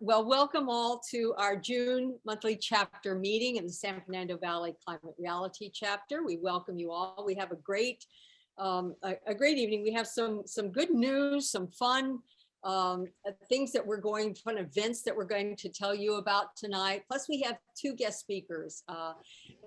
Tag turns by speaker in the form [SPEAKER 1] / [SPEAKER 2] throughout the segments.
[SPEAKER 1] Well, welcome all to our June monthly chapter meeting in the San Fernando Valley Climate Reality Chapter. We welcome you all. We have a great evening. We have some good news, some fun things that fun events that we're going to tell you about tonight. Plus, we have two guest speakers,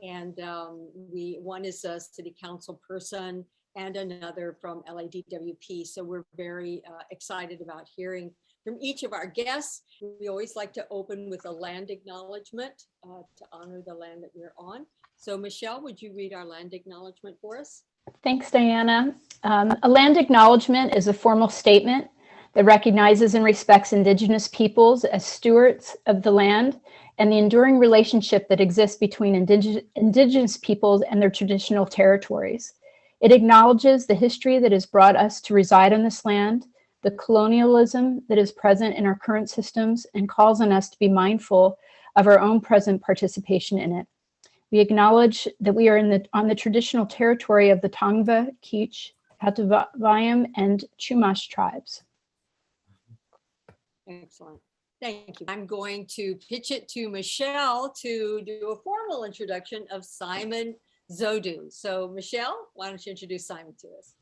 [SPEAKER 1] one is a city council person and another from LADWP. So we're very excited about hearing from each of our guests. We always like to open with a land acknowledgement to honor the land that we're on. So Michelle, would you read our land acknowledgement for us?
[SPEAKER 2] Thanks, Diana. A land acknowledgement is a formal statement that recognizes and respects Indigenous peoples as stewards of the land and the enduring relationship that exists between Indigenous peoples and their traditional territories. It acknowledges the history that has brought us to reside on this land, the colonialism that is present in our current systems, and calls on us to be mindful of our own present participation in it. We acknowledge that we are on the traditional territory of the Tongva, Kizh, Hatuvayam, and Chumash tribes.
[SPEAKER 1] Excellent. Thank you. I'm going to pitch it to Michelle to do a formal introduction of Simon Zewdu. So Michelle, why don't you introduce Simon to us?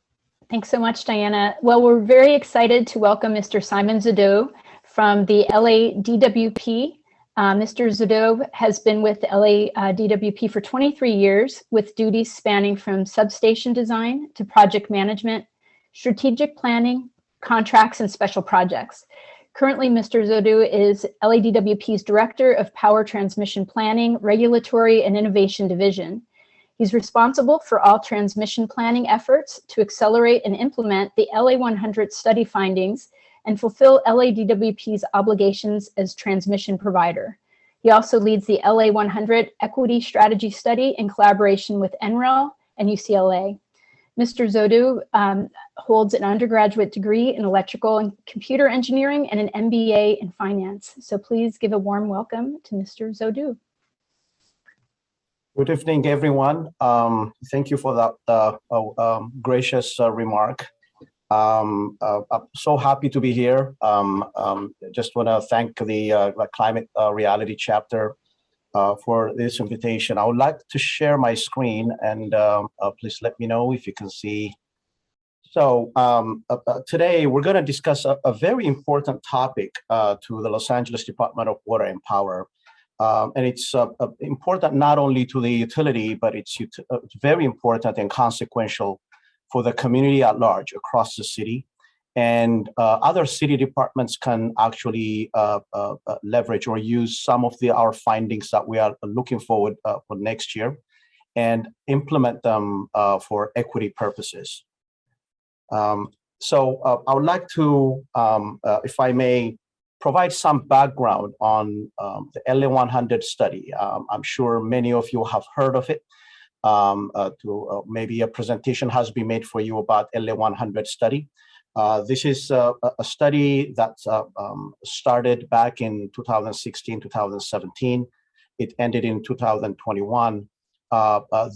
[SPEAKER 2] Thanks so much, Diana. Well, we're very excited to welcome Mr. Simon Zewdu from the LADWP. Mr. Zewdu has been with the LADWP for 23 years, with duties spanning from substation design to project management, strategic planning, contracts, and special projects. Currently, Mr. Zewdu is LADWP's Director of Power Transmission Planning, Regulatory, and Innovation Division. He's responsible for all transmission planning efforts to accelerate and implement the LA100 study findings and fulfill LADWP's obligations as transmission provider. He also leads the LA100 Equity Strategies study in collaboration with NREL and UCLA. Mr. Zewdu holds an undergraduate degree in electrical and computer engineering and an MBA in finance. So please give a warm welcome to Mr. Zewdu.
[SPEAKER 3] Good evening, everyone. Thank you for that gracious remark. I'm so happy to be here. Just want to thank the Climate Reality Chapter for this invitation. I would like to share my screen, and please let me know if you can see. So today we're going to discuss a very important topic to the Los Angeles Department of Water and Power. And it's important not only to the utility, but it's very important and consequential for the community at large across the city. And other city departments can actually leverage or use some of our findings that we are looking forward for next year and implement them for equity purposes. So I would like to, if I may, provide some background on the LA100 study. I'm sure many of you have heard of it. Maybe a presentation has been made for you about LA100 study. This is a study that started back in 2016, 2017. It ended in 2021.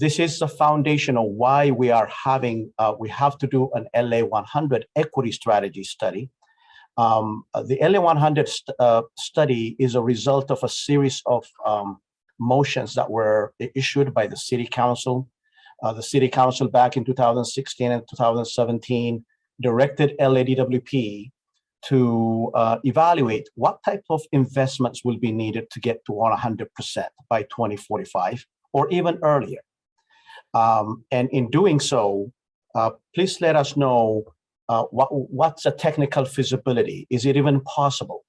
[SPEAKER 3] This is the foundation of why we have to do an LA100 equity strategy study. The LA100 study is a result of a series of motions that were issued by the City Council. The City Council back in 2016 and 2017 directed LADWP to evaluate what type of investments will be needed to get to 100% by 2045 or even earlier. And in doing so, please let us know what's a technical feasibility? Is it even possible?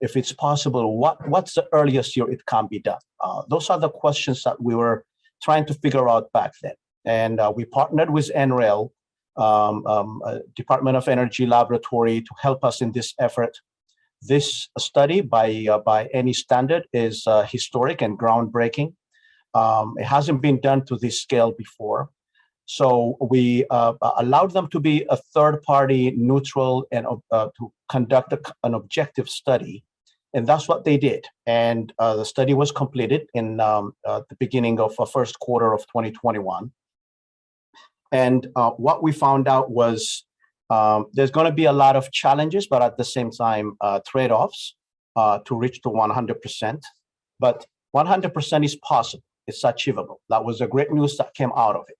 [SPEAKER 3] If it's possible, what's the earliest year it can be done? Those are the questions that we were trying to figure out back then. And we partnered with NREL, Department of Energy Laboratory, to help us in this effort. This study, by any standard, is historic and groundbreaking. It hasn't been done to this scale before. So we allowed them to be a third-party, neutral, and to conduct an objective study, and that's what they did. And the study was completed in the beginning of the first quarter of 2021. And what we found out was there's going to be a lot of challenges, but at the same time trade-offs. to reach to 100%, but 100% is possible. It's achievable. That was the great news that came out of it.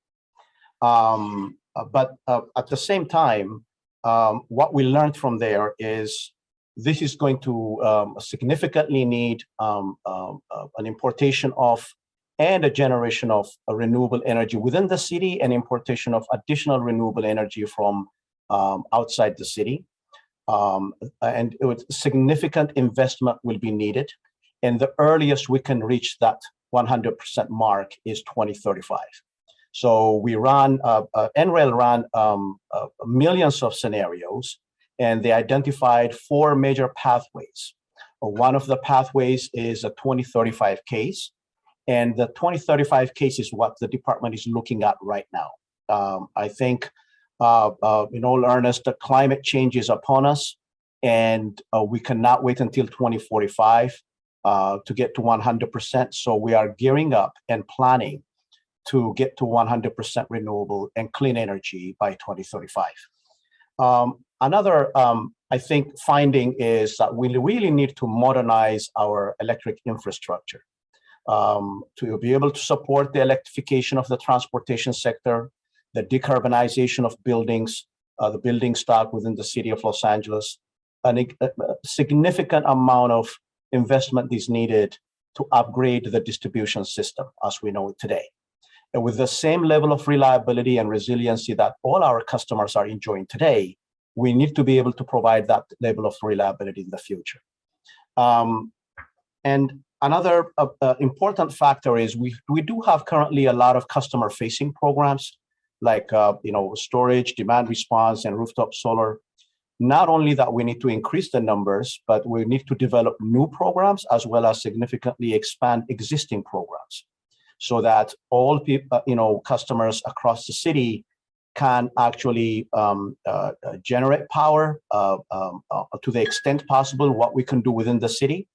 [SPEAKER 3] But at the same time, what we learned from there is this is going to significantly need an importation of and a generation of renewable energy within the city and importation of additional renewable energy from outside the city. And significant investment will be needed. And the earliest we can reach that 100% mark is 2035. So we ran, NREL ran millions of scenarios, and they identified 4 major pathways. One of the pathways is a 2035 case, and the 2035 case is what the department is looking at right now. I think, in all earnest, the climate change is upon us, and we cannot wait until 2045 to get to 100%. So we are gearing up and planning to get to 100% renewable and clean energy by 2035. Another, I think, finding is that we really need to modernize our electric infrastructure to be able to support the electrification of the transportation sector, the decarbonization of buildings, the building stock within the city of Los Angeles. A significant amount of investment is needed to upgrade the distribution system as we know it today. And with the same level of reliability and resiliency that all our customers are enjoying today, we need to be able to provide that level of reliability in the future. And another important factor is we do have currently a lot of customer-facing programs like storage, demand response, and rooftop solar. Not only that we need to increase the numbers, but we need to develop new programs as well as significantly expand existing programs so that all people, customers across the city can actually generate power to the extent possible, what we can do within the city,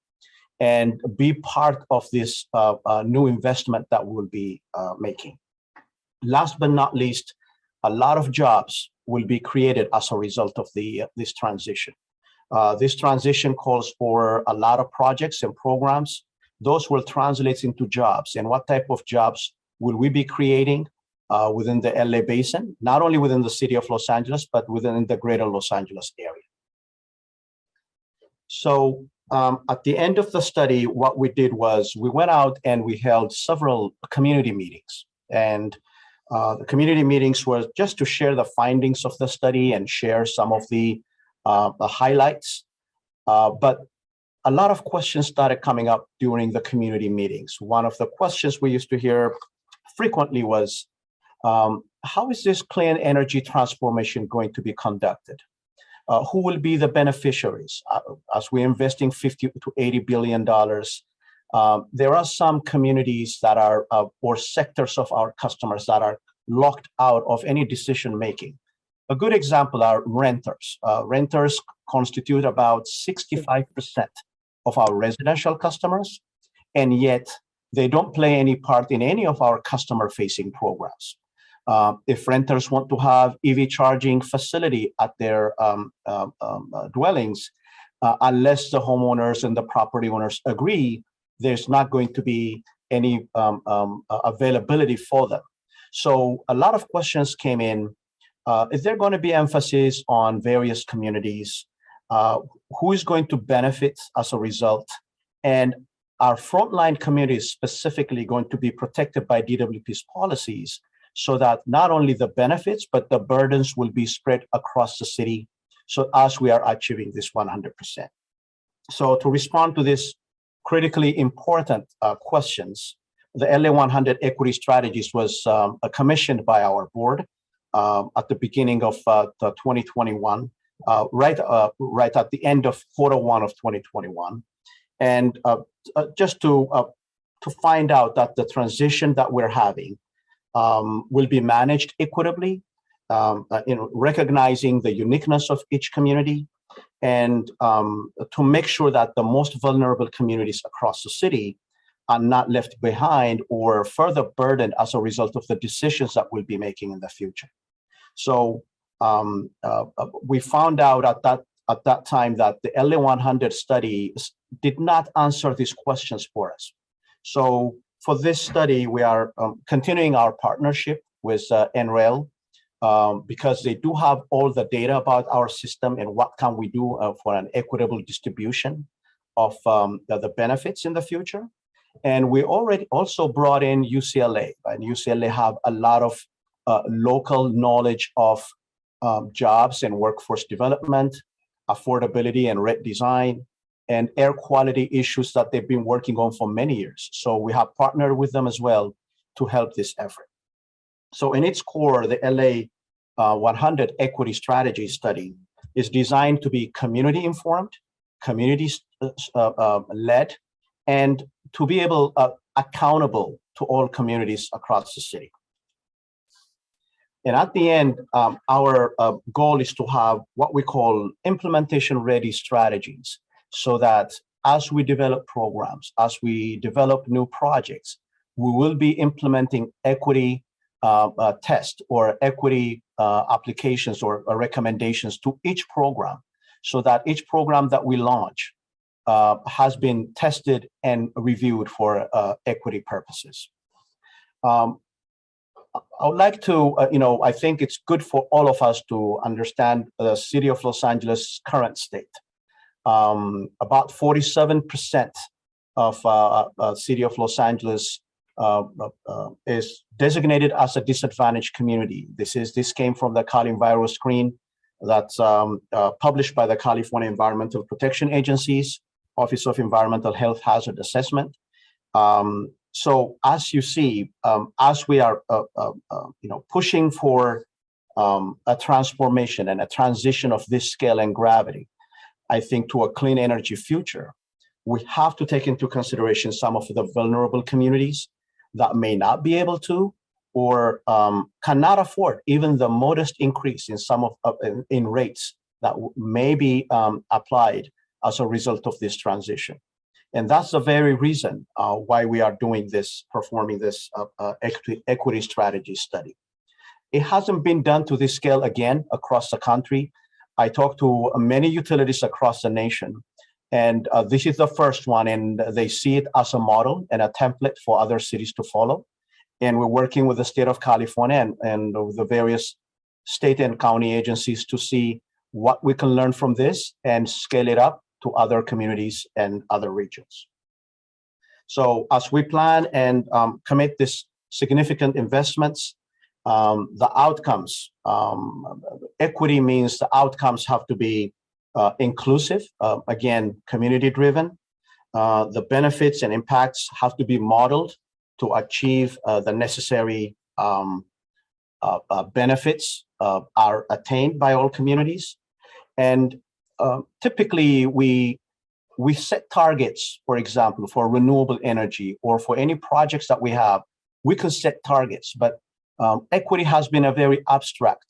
[SPEAKER 3] and be part of this new investment that we'll be making. Last but not least, a lot of jobs will be created as a result of this transition. This transition calls for a lot of projects and programs. Those will translate into jobs. And what type of jobs will we be creating within the LA Basin, not only within the city of Los Angeles, but within the greater Los Angeles area? So at the end of the study, what we did was we went out and we held several community meetings. And the community meetings were just to share the findings of the study and share some of the highlights. But a lot of questions started coming up during the community meetings. One of the questions we used to hear frequently was, how is this clean energy transformation going to be conducted? Who will be the beneficiaries? As we're investing $50 to $80 billion, there are some communities that are, or sectors of our customers that are locked out of any decision making. A good example are renters. Renters constitute about 65% of our residential customers, and yet they don't play any part in any of our customer-facing programs. If renters want to have EV charging facility at their dwellings, unless the homeowners and the property owners agree, there's not going to be any availability for them. So a lot of questions came in. Is there going to be emphasis on various communities? Who is going to benefit as a result? And are frontline communities specifically going to be protected by DWP's policies so that not only the benefits, but the burdens will be spread across the city, so as we are achieving this 100%. So to respond to this critically important questions, the LA100 Equity Strategies was commissioned by our board at the beginning of 2021, right at the end of Q1 of 2021. And just to find out that the transition that we're having will be managed equitably, in recognizing the uniqueness of each community, and to make sure that the most vulnerable communities across the city are not left behind or further burdened as a result of the decisions that we'll be making in the future. So we found out at that time that the LA100 study did not answer these questions for us. So for this study, we are continuing our partnership with NREL because they do have all the data about our system and what can we do for an equitable distribution of the benefits in the future. And we already also brought in UCLA, and UCLA have a lot of local knowledge of jobs and workforce development, affordability and rate design, and air quality issues that they've been working on for many years. So we have partnered with them as well to help this effort. So in its core, the LA100 Equity Strategies study is designed to be community informed, community led, and to be able accountable to all communities across the city. And at the end, our goal is to have what we call implementation ready strategies, so that as we develop programs, as we develop new projects, we will be implementing equity test or equity applications or recommendations to each program, so that each program that we launch has been tested and reviewed for equity purposes. I would like to, I think it's good for all of us to understand the city of Los Angeles' current state. About 47% of city of Los Angeles is designated as a disadvantaged community. This came from the CalEnviro screen that's published by the California Environmental Protection Agency's Office of Environmental Health Hazard Assessment. So as you see, as we are pushing for a transformation and a transition of this scale and gravity, I think, to a clean energy future, we have to take into consideration some of the vulnerable communities that may not be able to or cannot afford even the modest increase in some of in rates that may be applied as a result of this transition. And that's the very reason why we are doing this, performing this equity strategy study. It hasn't been done to this scale again across the country. I talked to many utilities across the nation, and this is the first one, and they see it as a model and a template for other cities to follow. And we're working with the state of California and the various state and county agencies to see what we can learn from this and scale it up to other communities and other regions. So as we plan and commit this significant investments, the outcomes, equity means the outcomes have to be inclusive, again, community driven. The benefits and impacts have to be modeled to achieve the necessary benefits are attained by all communities. And typically, we set targets, for example, for renewable energy or for any projects that we have, we can set targets. But equity has been a very abstract,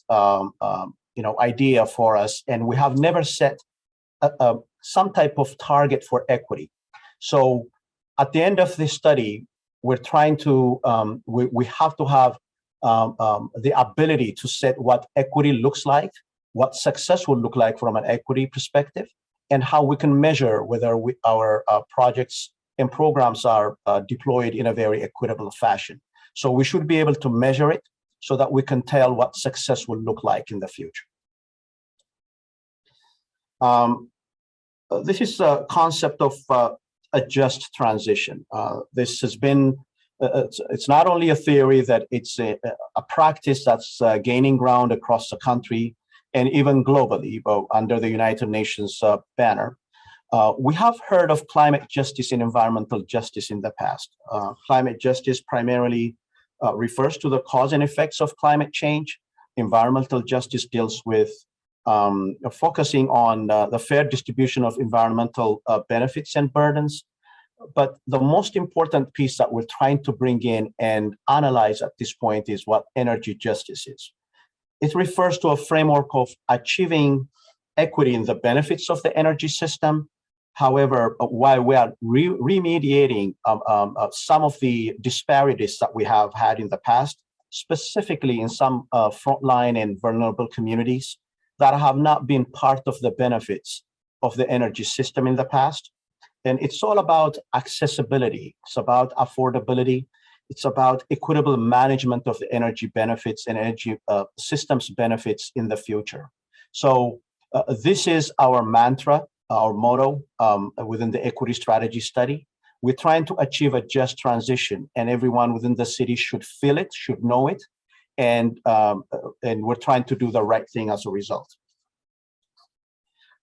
[SPEAKER 3] idea for us, and we have never set some type of target for equity. So at the end of this study, we're trying to, we have to have the ability to set what equity looks like, what success will look like from an equity perspective, and how we can measure whether our projects and programs are deployed in a very equitable fashion. So we should be able to measure it so that we can tell what success will look like in the future. This is a concept of a just transition. This has been, it's not only a theory, that it's a practice that's gaining ground across the country and even globally under the United Nations banner. We have heard of climate justice and environmental justice in the past. Climate justice primarily refers to the cause and effects of climate change. Environmental justice deals with focusing on the fair distribution of environmental benefits and burdens. But the most important piece that we're trying to bring in and analyze at this point is what energy justice is. It refers to a framework of achieving equity in the benefits of the energy system. However, while we are remediating some of the disparities that we have had in the past, specifically in some frontline and vulnerable communities, that have not been part of the benefits of the energy system in the past. And it's all about accessibility. It's about affordability. It's about equitable management of the energy benefits and energy systems benefits in the future. So this is our mantra, our motto within the equity strategy study. We're trying to achieve a just transition, and everyone within the city should feel it, should know it, and we're trying to do the right thing as a result.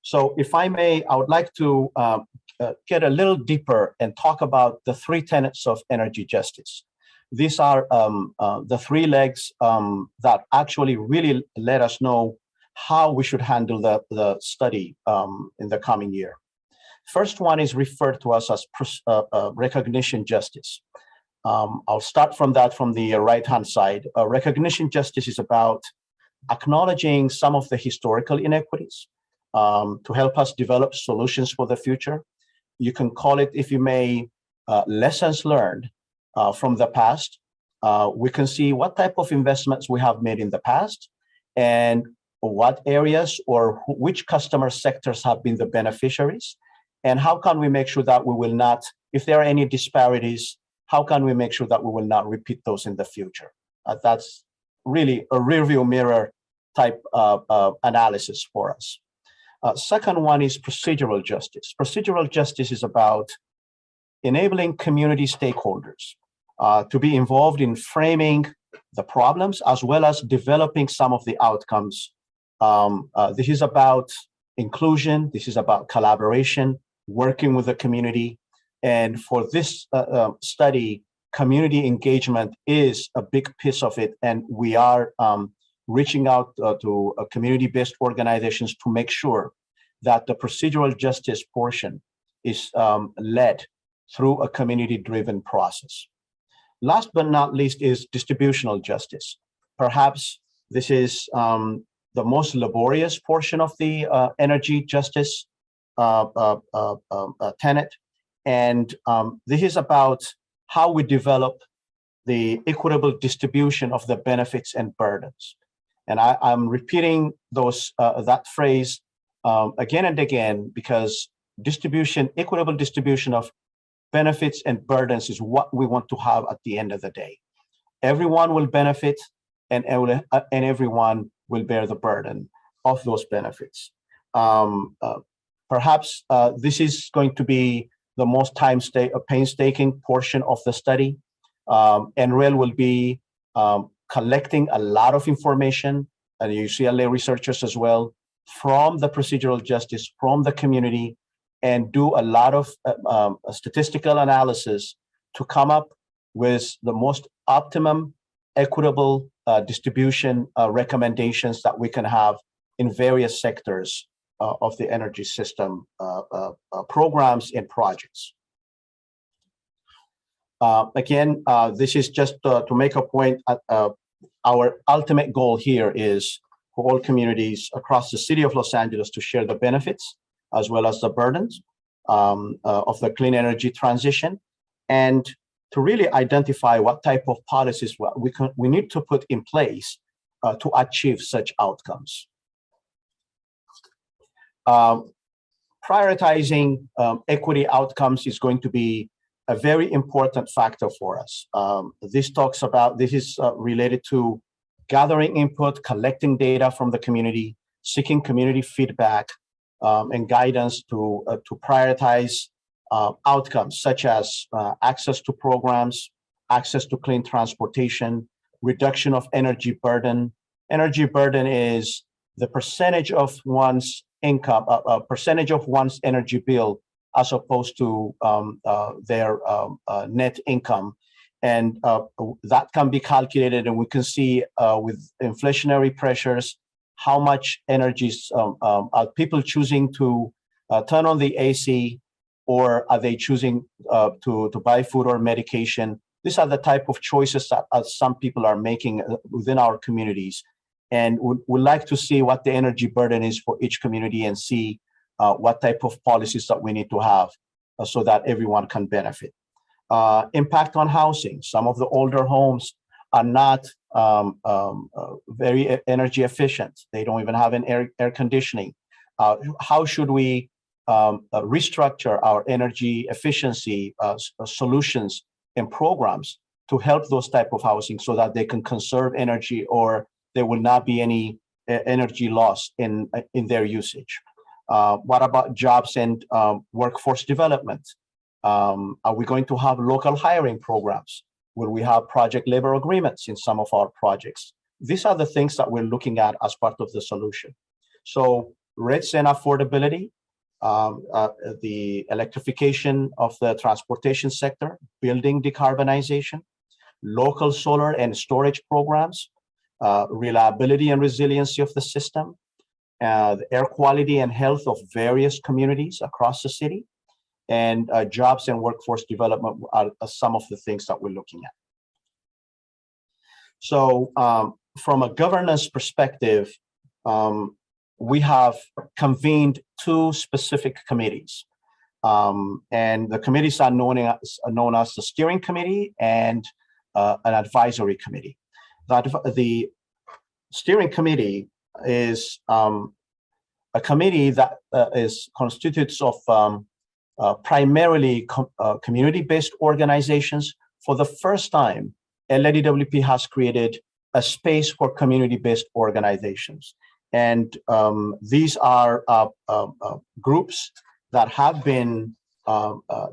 [SPEAKER 3] So if I may, I would like to get a little deeper and talk about the three tenets of energy justice. These are the three legs that actually really let us know how we should handle the study in the coming year. First one is referred to us as recognition justice. I'll start from that from the right-hand side. Recognition justice is about acknowledging some of the historical inequities to help us develop solutions for the future. You can call it, if you may, lessons learned from the past. We can see what type of investments we have made in the past and what areas or which customer sectors have been the beneficiaries. And how can we make sure that we will not, if there are any disparities, how can we make sure that we will not repeat those in the future? That's really a rearview mirror type analysis for us. Second one is procedural justice. Procedural justice is about enabling community stakeholders to be involved in framing the problems as well as developing some of the outcomes. This is about inclusion. This is about collaboration, working with the community. And for this study, community engagement is a big piece of it. And we are reaching out to community-based organizations to make sure that the procedural justice portion is led through a community-driven process. Last but not least is distributional justice. Perhaps this is the most laborious portion of the energy justice tenet. And this is about how we develop the equitable distribution of the benefits and burdens. And I'm repeating that phrase again and again because equitable distribution of benefits and burdens is what we want to have at the end of the day. Everyone will benefit and everyone will bear the burden of those benefits. Perhaps this is going to be the most painstaking portion of the study. NREL will be collecting a lot of information, and UCLA researchers as well, from the procedural justice, from the community, and do a lot of statistical analysis to come up with the most optimum equitable distribution recommendations that we can have in various sectors of the energy system programs and projects. Again, this is just to make a point. Our ultimate goal here is for all communities across the city of Los Angeles to share the benefits as well as the burdens of the clean energy transition, and to really identify what type of policies we need to put in place to achieve such outcomes. Prioritizing equity outcomes is going to be a very important factor for us. This is related to gathering input, collecting data from the community, seeking community feedback and guidance to prioritize outcomes such as access to programs, access to clean transportation, reduction of energy burden. Energy burden is the percentage of one's income, a percentage of one's energy bill as opposed to their net income. And that can be calculated, and we can see with inflationary pressures, how much energy are people choosing to turn on the AC, or are they choosing to buy food or medication? These are the type of choices that some people are making within our communities. And we'd like to see what the energy burden is for each community and see what type of policies that we need to have so that everyone can benefit. Impact on housing. Some of the older homes are not very energy efficient. They don't even have an air conditioning. How should we restructure our energy efficiency solutions and programs to help those type of housing so that they can conserve energy, or there will not be any energy loss in their usage? What about jobs and workforce development? Are we going to have local hiring programs? Will we have project labor agreements in some of our projects? These are the things that we're looking at as part of the solution. So rates and affordability, the electrification of the transportation sector, building decarbonization, local solar and storage programs, reliability and resiliency of the system, the air quality and health of various communities across the city, and jobs and workforce development are some of the things that we're looking at. So from a governance perspective, we have convened two specific committees. And the committees are known as the steering committee and an advisory committee. The steering committee is a committee that constitutes of primarily community-based organizations. For the first time, LADWP has created a space for community-based organizations. And these are groups that have been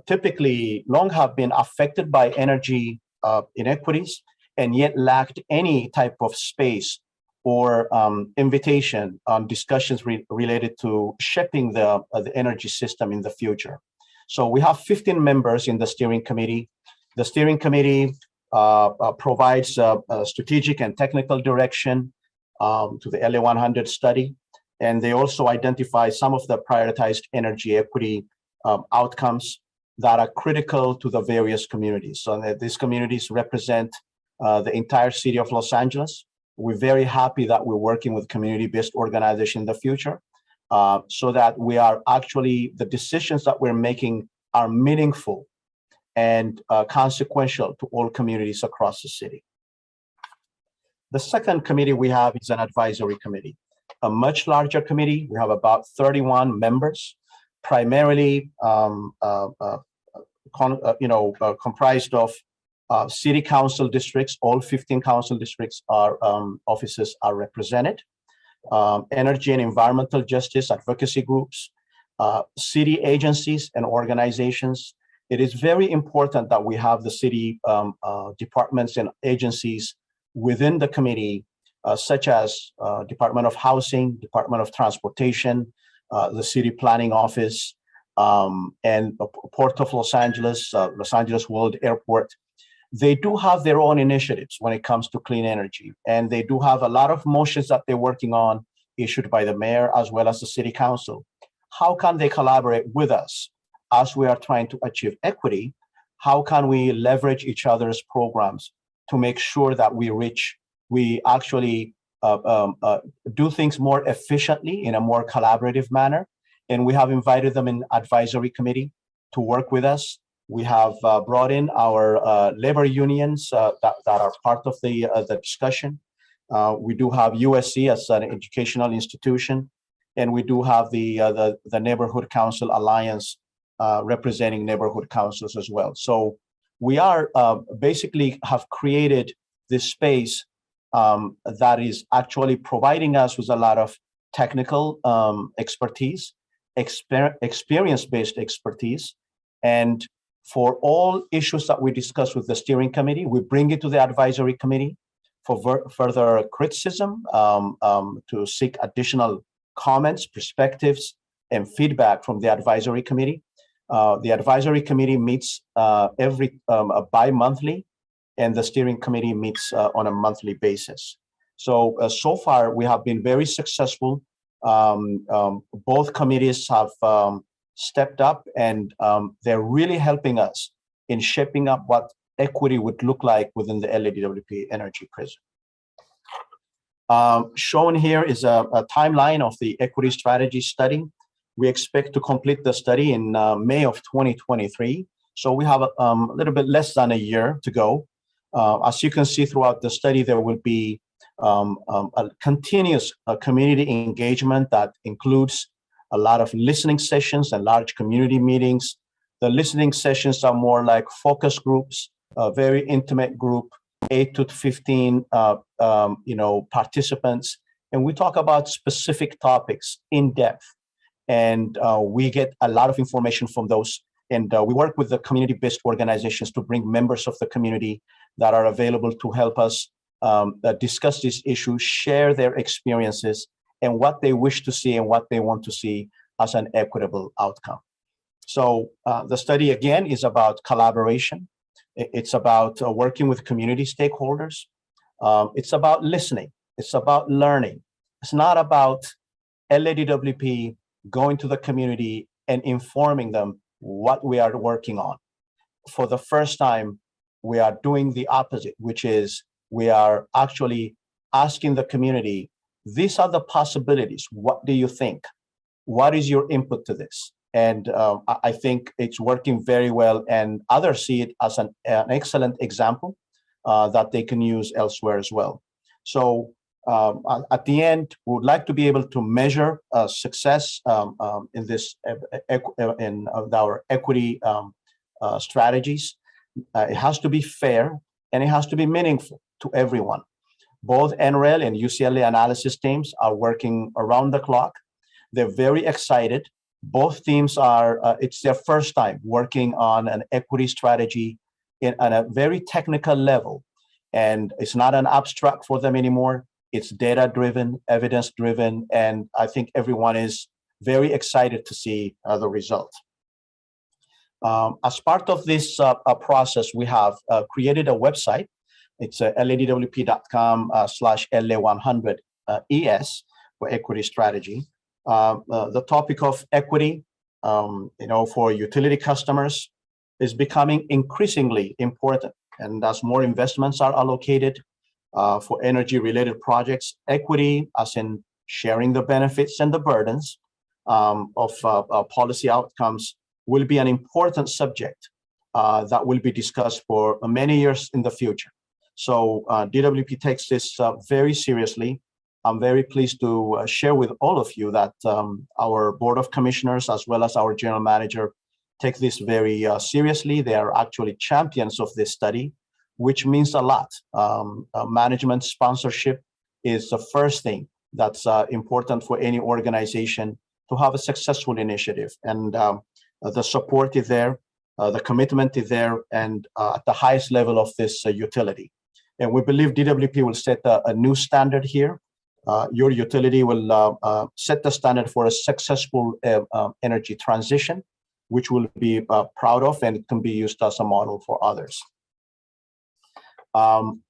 [SPEAKER 3] typically long have been affected by energy inequities and yet lacked any type of space or invitation on discussions related to shaping the energy system in the future. So we have 15 members in the steering committee. The steering committee provides strategic and technical direction to the LA100 study. And they also identify some of the prioritized energy equity outcomes that are critical to the various communities. So these communities represent the entire city of Los Angeles. We're very happy that we're working with community-based organizations in the future so that we are actually, the decisions that we're making are meaningful and consequential to all communities across the city. The second committee we have is an advisory committee, a much larger committee. We have about 31 members, primarily comprised of city council districts. All 15 council districts are offices are represented. Energy and environmental justice advocacy groups, city agencies and organizations. It is very important that we have the city departments and agencies within the committee, such as Department of Housing, Department of Transportation, the City Planning Office, and Port of Los Angeles World Airport. They do have their own initiatives when it comes to clean energy, and they do have a lot of motions that they're working on issued by the mayor as well as the city council. How can they collaborate with us as we are trying to achieve equity? How can we leverage each other's programs to make sure that we actually do things more efficiently in a more collaborative manner? And we have invited them in advisory committee to work with us. We have brought in our labor unions that are part of the discussion. We do have USC as an educational institution, and we do have the Neighborhood Council Alliance representing neighborhood councils as well. So we are basically have created this space that is actually providing us with a lot of technical expertise, experience-based expertise, and for all issues that we discuss with the steering committee, we bring it to the advisory committee for further criticism, to seek additional comments, perspectives, and feedback from the advisory committee. The advisory committee meets every bi-monthly, and the steering committee meets on a monthly basis. So, so far, we have been very successful. Both committees have stepped up, and they're really helping us in shaping up what equity would look like within the LADWP energy prism. Shown here is a timeline of the equity strategy study. We expect to complete the study in May of 2023. So we have a little bit less than a year to go. As you can see throughout the study, there will be a continuous community engagement that includes a lot of listening sessions and large community meetings. The listening sessions are more like focus groups, a very intimate group, 8 to 15 participants. And we talk about specific topics in depth. And we get a lot of information from those. And we work with the community-based organizations to bring members of the community that are available to help us discuss this issue, share their experiences and what they wish to see and what they want to see as an equitable outcome. So the study, again, is about collaboration. It's about working with community stakeholders. It's about listening. It's about learning. It's not about LADWP going to the community and informing them what we are working on. For the first time, we are doing the opposite, which is we are actually asking the community, these are the possibilities. What do you think? What is your input to this? And I think it's working very well, and others see it as an excellent example that they can use elsewhere as well. So at the end, we would like to be able to measure success in this in our equity strategies. It has to be fair and it has to be meaningful to everyone. Both NREL and UCLA analysis teams are working around the clock. They're very excited. Both teams are, it's their first time working on an equity strategy on a very technical level. And it's not an abstract for them anymore. It's data-driven, evidence-driven, and I think everyone is very excited to see the result. As part of this process, we have created a website. It's ladwp.com/LA100 for equity strategy. The topic of equity, for utility customers is becoming increasingly important. And as more investments are allocated for energy-related projects, equity, as in sharing the benefits and the burdens of policy outcomes, will be an important subject that will be discussed for many years in the future. So DWP takes this very seriously. I'm very pleased to share with all of you that our Board of Commissioners, as well as our General Manager, take this very seriously. They are actually champions of this study, which means a lot. Management sponsorship is the first thing that's important for any organization to have a successful initiative. And the support is there, the commitment is there, and at the highest level of this utility. And we believe DWP will set a new standard here. Your utility will set the standard for a successful energy transition, which we'll be proud of, and it can be used as a model for others. Beyond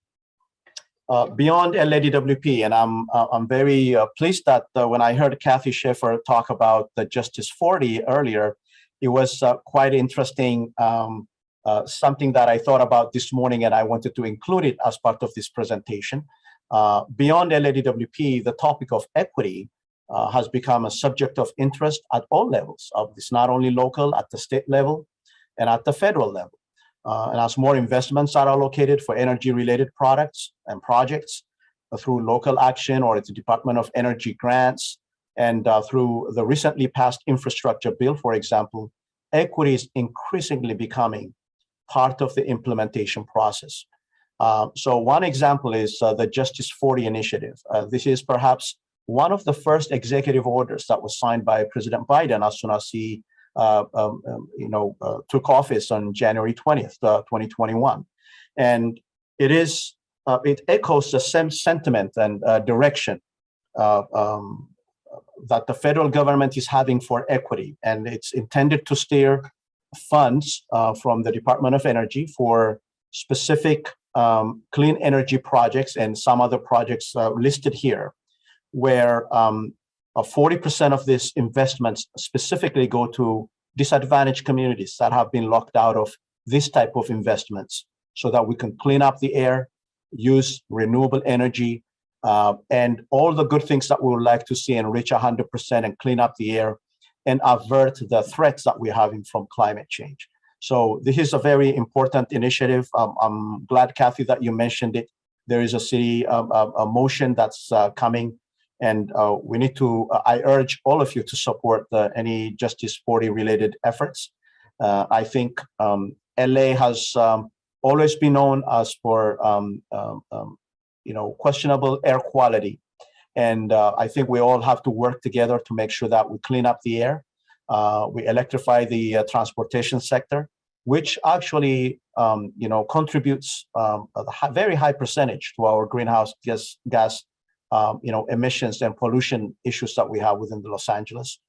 [SPEAKER 3] LADWP, and I'm very pleased that when I heard Kathy Schaefer talk about the Justice 40 earlier, it was quite interesting, something that I thought about this morning, and I wanted to include it as part of this presentation. Beyond LADWP, the topic of equity has become a subject of interest at all levels. It's not only local, at the state level and at the federal level. And as more investments are allocated for energy-related products and projects through local action or the Department of Energy grants, and through the recently passed infrastructure bill, for example, equity is increasingly becoming part of the implementation process. So one example is the Justice 40 initiative. This is perhaps one of the first executive orders that was signed by President Biden as soon as he took office on January 20th, 2021. And it echoes the same sentiment and direction that the federal government is having for equity. And it's intended to steer funds from the Department of Energy for specific clean energy projects and some other projects listed here, where 40% of these investments specifically go to disadvantaged communities that have been locked out of this type of investments, so that we can clean up the air, use renewable energy, and all the good things that we would like to see, and reach 100% and clean up the air and avert the threats that we're having from climate change. So this is a very important initiative. I'm glad, Kathy, that you mentioned it. There is a city a motion that's coming, and we need to. I urge all of you to support any Justice 40 related efforts. I think LA has always been known as for questionable air quality, and I think we all have to work together to make sure that we clean up the air. We electrify the transportation sector, which actually contributes a very high percentage to our greenhouse gas emissions and pollution issues that we have within the Los Angeles.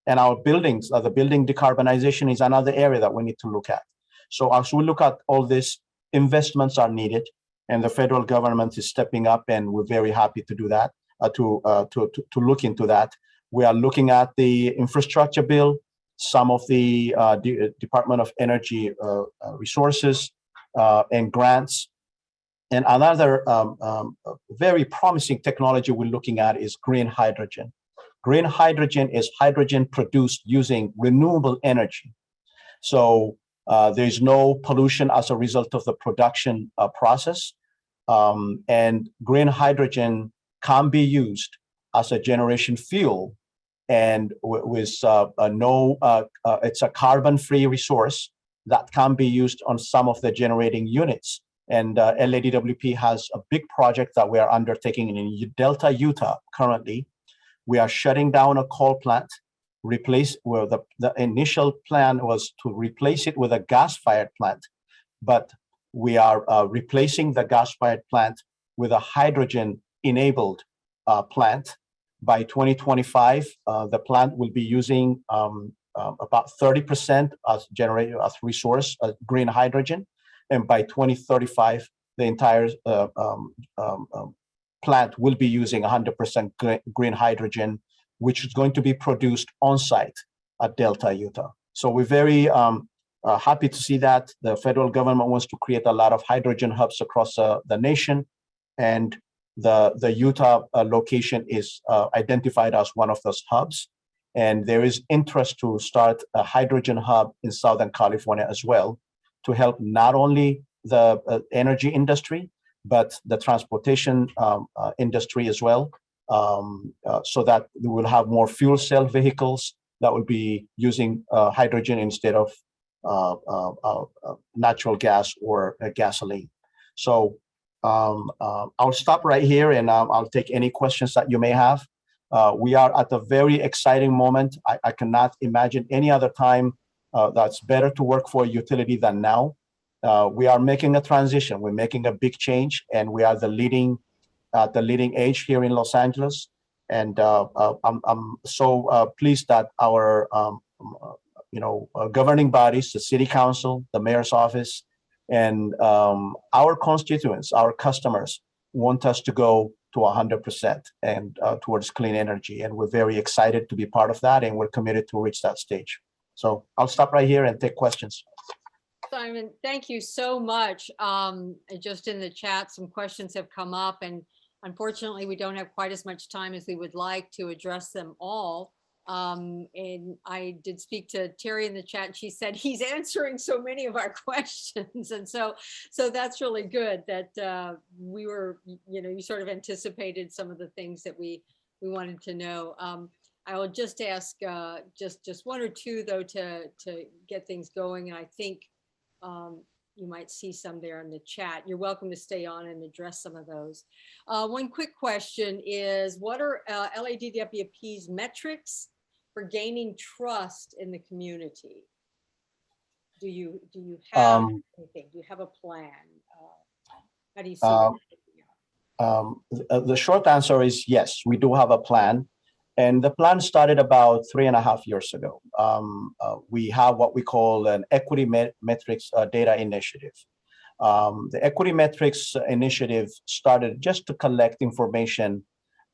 [SPEAKER 3] And our buildings, the building decarbonization is another area that we need to look at. So as we look at all this, investments are needed, and the federal government is stepping up, and we're very happy to do that, to look into that. We are looking at the infrastructure bill, some of the Department of Energy resources and grants. And another very promising technology we're looking at is green hydrogen. Green hydrogen is hydrogen produced using renewable energy. So there's no pollution as a result of the production process. And green hydrogen can be used as a generation fuel, and with it's a carbon-free resource that can be used on some of the generating units. And LADWP has a big project that we are undertaking in Delta, Utah. Currently, we are shutting down a coal plant. The initial plan was to replace it with a gas-fired plant, but we are replacing the gas-fired plant with a hydrogen-enabled plant. By 2025, the plant will be using about 30% as resource, green hydrogen. And by 2035, the entire plant will be using 100% green hydrogen, which is going to be produced on site at Delta, Utah. So we're very happy to see that the federal government wants to create a lot of hydrogen hubs across the nation, and the Utah location is identified as one of those hubs. And there is interest to start a hydrogen hub in Southern California as well, to help not only the energy industry, but the transportation industry as well, so that we will have more fuel cell vehicles that will be using hydrogen instead of natural gas or gasoline. So I'll stop right here, and I'll take any questions that you may have. We are at a very exciting moment. I cannot imagine any other time that's better to work for a utility than now. We are making a transition. We're making a big change, and we are the leading edge here in Los Angeles. And I'm so pleased that our governing bodies, the city council, the mayor's office, and our constituents, our customers, want us to go to 100% and towards clean energy. And we're very excited to be part of that, and we're committed to reach that stage. So I'll stop right here and take questions.
[SPEAKER 1] Simon, thank you so much. Just in the chat, some questions have come up, and unfortunately, we don't have quite as much time as we would like to address them all. And I did speak to Terry in the chat, and she said he's answering so many of our questions. And so that's really good that we were, you sort of anticipated some of the things that we wanted to know. I will just ask just one or two, though, to get things going. And I think you might see some there in the chat. You're welcome to stay on and address some of those. One quick question is, what are LADWP's metrics for gaining trust in the community? Do you have anything? Do you have a plan? How do you see that?
[SPEAKER 3] The short answer is yes, we do have a plan. And the plan started about 3.5 years ago. We have what we call an equity metrics data initiative. The equity metrics initiative started just to collect information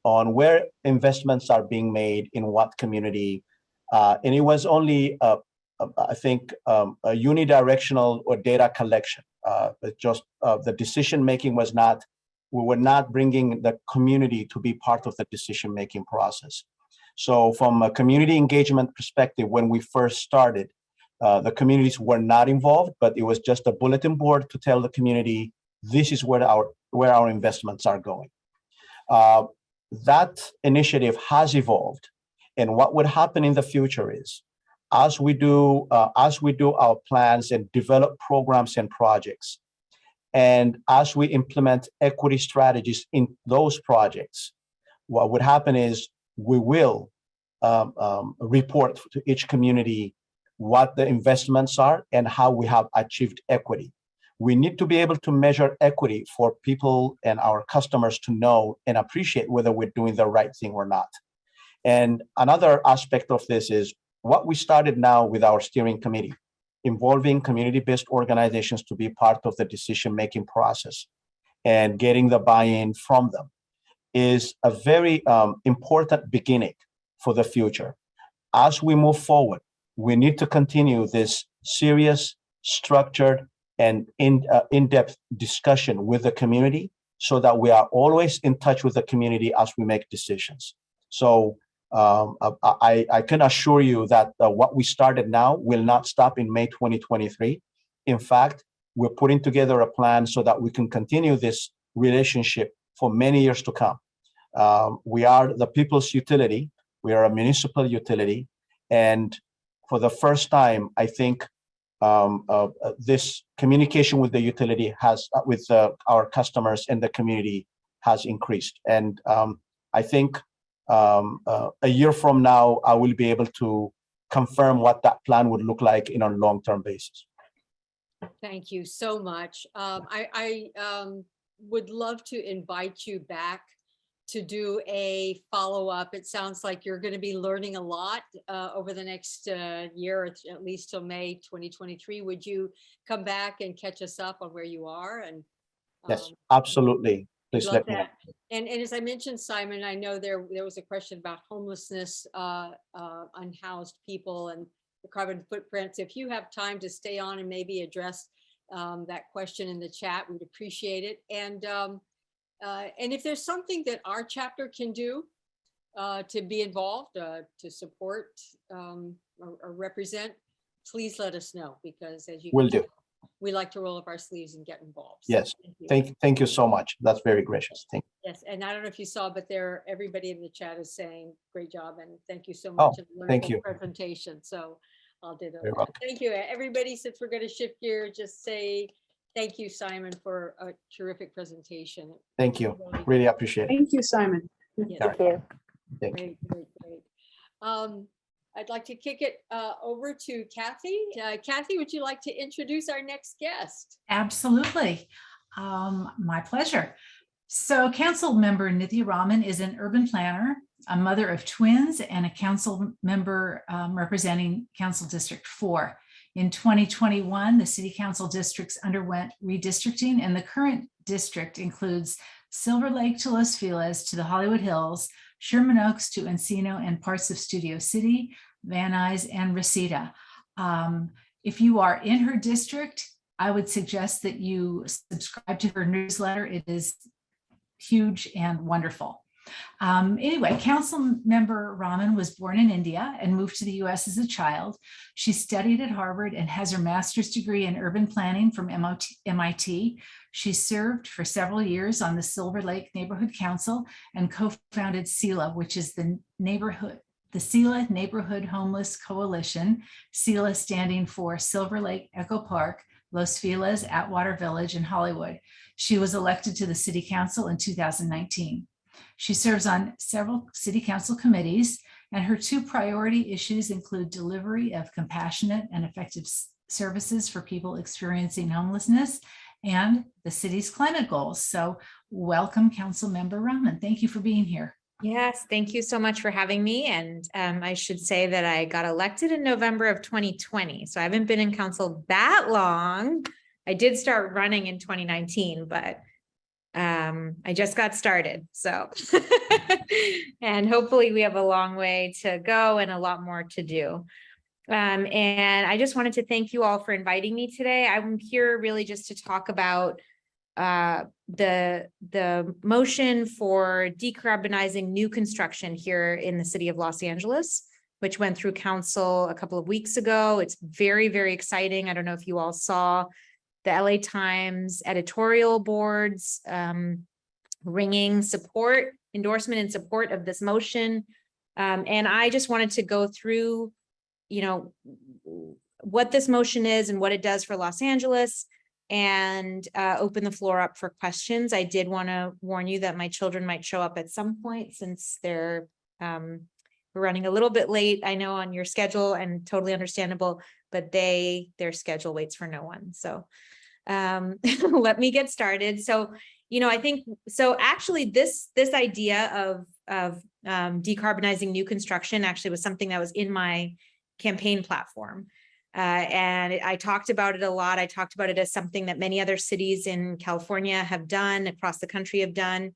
[SPEAKER 3] on where investments are being made in what community. And it was only, I think, a unidirectional or data collection. The decision-making was not, we were not bringing the community to be part of the decision-making process. So from a community engagement perspective, when we first started, The communities were not involved, but it was just a bulletin board to tell the community this is where our investments are going. That initiative has evolved, and what would happen in the future is, as we do our plans and develop programs and projects, and as we implement equity strategies in those projects, what would happen is we will report to each community what the investments are and how we have achieved equity. We need to be able to measure equity for people and our customers to know and appreciate whether we're doing the right thing or not. And another aspect of this is what we started now with our steering committee, involving community-based organizations to be part of the decision-making process and getting the buy-in from them is a very important beginning for the future. As we move forward, we need to continue this serious, structured, and in-depth discussion with the community so that we are always in touch with the community as we make decisions. So I can assure you that what we started now will not stop in May 2023. In fact, we're putting together a plan so that we can continue this relationship for many years to come. We are the people's utility. We are a municipal utility. And for the first time, I think this communication with the utility has, with our customers and the community has increased. And I think a year from now, I will be able to confirm what that plan would look like in a long-term basis.
[SPEAKER 1] Thank you so much. I would love to invite you back to do a follow-up. It sounds like you're going to be learning a lot over the next year, at least till May 2023. Would you come back and catch us up on where you are? And
[SPEAKER 3] yes, absolutely. Please let me know.
[SPEAKER 1] And as I mentioned, Simon, I know there was a question about homelessness, unhoused people, and the carbon footprints. If you have time to stay on and maybe address that question in the chat, we'd appreciate it. And if there's something that our chapter can do to be involved, to support or represent, please let us know, because as you
[SPEAKER 3] will do.
[SPEAKER 1] We like to roll up our sleeves and get involved.
[SPEAKER 3] Yes, so thank you so much. That's very gracious. Thank you.
[SPEAKER 1] Yes, and I don't know if you saw, but everybody in the chat is saying great job and thank you so much.
[SPEAKER 3] Oh, thank you.
[SPEAKER 1] Presentation. So I'll do that.
[SPEAKER 3] Welcome.
[SPEAKER 1] Thank you, everybody. Since we're going to shift gear, just say thank you, Simon, for a terrific presentation.
[SPEAKER 3] Thank you. Really appreciate it.
[SPEAKER 4] Thank you, Simon.
[SPEAKER 1] Yes.
[SPEAKER 2] Thank you.
[SPEAKER 3] Thank you.
[SPEAKER 1] Great. I'd like to kick it over to Kathy. Kathy, would you like to introduce our next guest?
[SPEAKER 5] Absolutely. My pleasure. So Council Member Nithya Raman is an urban planner, a mother of twins, and a council member representing Council District 4. In 2021, the City Council districts underwent redistricting, and the current district includes Silver Lake to Los Feliz to the Hollywood Hills, Sherman Oaks to Encino and parts of Studio City, Van Nuys, and Reseda. If you are in her district, I would suggest that you subscribe to her newsletter. It is huge and wonderful. Anyway, Council Member Raman was born in India and moved to the US as a child. She studied at Harvard and has her master's degree in urban planning from MIT. She served for several years on the Silver Lake Neighborhood Council and co-founded SELA, which is the SELA Neighborhood Homeless Coalition, SELA standing for Silver Lake Echo Park, Los Feliz, Atwater Village, and Hollywood. She was elected to the City Council in 2019. She serves on several City Council committees, and her two priority issues include delivery of compassionate and effective services for people experiencing homelessness and the city's climate goals. So welcome, Council Member Raman. Thank you for being here.
[SPEAKER 6] Yes, thank you so much for having me. And I should say that I got elected in November of 2020. So I haven't been in council that long. I did start running in 2019, but I just got started. So, and hopefully we have a long way to go and a lot more to do. And I just wanted to thank you all for inviting me today. I'm here really just to talk about the motion for decarbonizing new construction here in the city of Los Angeles, which went through council a couple of weeks ago. It's very, very exciting. I don't know if you all saw the LA Times editorial boards ringing support, endorsement and support of this motion. And I just wanted to go through, you know, what this motion is and what it does for Los Angeles, and open the floor up for questions. I did want to warn you that my children might show up at some point, since they're running a little bit late, I know, on your schedule, and totally understandable, but their schedule waits for no one. So let me get started. So, you know, I think, so actually this idea of decarbonizing new construction actually was something that was in my campaign platform. And I talked about it a lot. I talked about it as something that many other cities in California have done, across the country have done.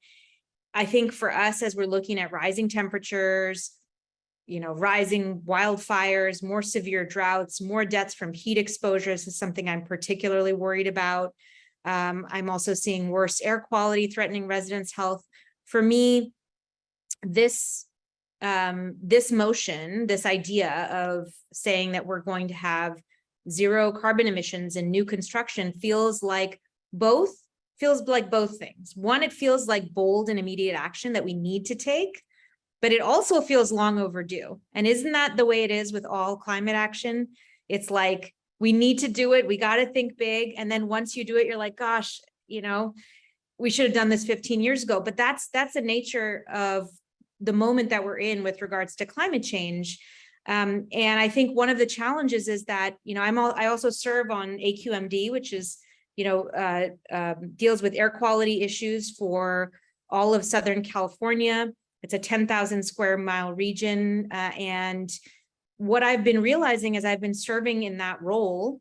[SPEAKER 6] I think for us, as we're looking at rising temperatures, you know, rising wildfires, more severe droughts, more deaths from heat exposures is something I'm particularly worried about. I'm also seeing worse air quality threatening residents' health. For me, this motion, this idea of saying that we're going to have zero carbon emissions in new construction feels like both things. One, it feels like bold and immediate action that we need to take, but it also feels long overdue. And isn't that the way it is with all climate action? It's like, we need to do it. We got to think big. And then once you do it, you're like, gosh, you know, we should have done this 15 years ago. But that's the nature of the moment that we're in with regards to climate change. And I think one of the challenges is that, you know, I also serve on AQMD, which is, you know, deals with air quality issues for all of Southern California. It's a 10,000 square mile region. And what I've been realizing as I've been serving in that role,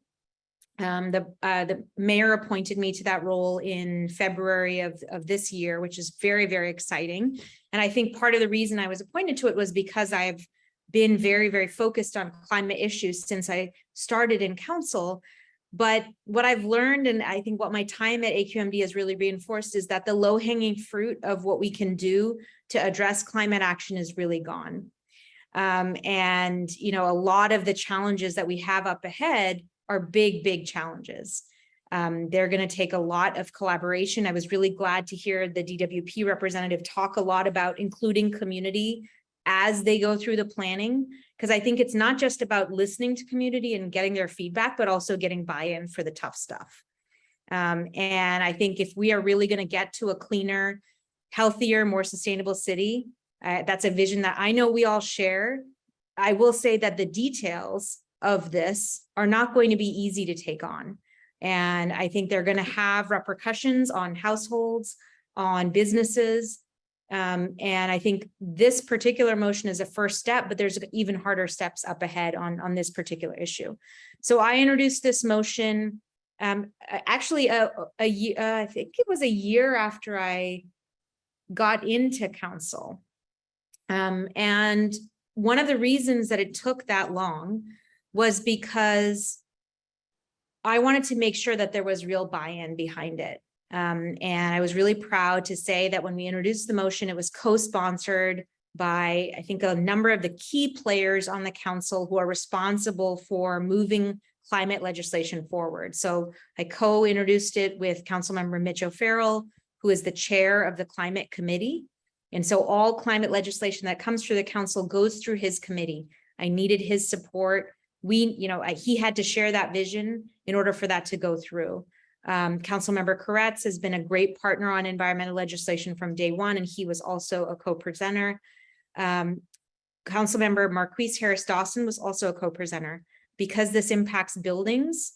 [SPEAKER 6] the mayor appointed me to that role in February of this year, which is very, very exciting. And I think part of the reason I was appointed to it was because I've been very, very focused on climate issues since I started in council. But what I've learned, and I think what my time at AQMD has really reinforced, is that the low-hanging fruit of what we can do to address climate action is really gone. And, you know, a lot of the challenges that we have up ahead are big, big challenges. They're going to take a lot of collaboration. I was really glad to hear the DWP representative talk a lot about including community as they go through the planning, because I think it's not just about listening to community and getting their feedback, but also getting buy-in for the tough stuff. And I think if we are really going to get to a cleaner, healthier, more sustainable city, that's a vision that I know we all share. I will say that the details of this are not going to be easy to take on. And I think they're going to have repercussions on households, on businesses. And I think this particular motion is a first step, but there's even harder steps up ahead on this particular issue. So I introduced this motion actually I think it was a year after I got into council. And one of the reasons that it took that long was because I wanted to make sure that there was real buy-in behind it. And I was really proud to say that when we introduced the motion, it was co-sponsored by, I think, a number of the key players on the council who are responsible for moving climate legislation forward. So I co-introduced it with Councilmember Mitch O'Farrell, who is the chair of the climate committee. And so all climate legislation that comes through the council goes through his committee. I needed his support. He had to share that vision in order for that to go through. Councilmember Koretz has been a great partner on environmental legislation from day one, and he was also a co-presenter. Councilmember Marquise Harris Dawson was also a co-presenter. Because this impacts buildings,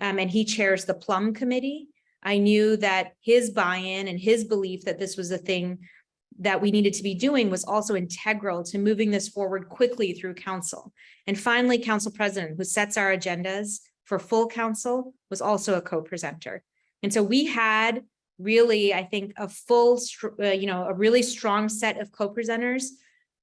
[SPEAKER 6] and he chairs the Plum Committee, I knew that his buy-in and his belief that this was a thing that we needed to be doing was also integral to moving this forward quickly through council. And finally, Council President, who sets our agendas for full council, was also a co-presenter. And so we had really, I think, a really strong set of co-presenters.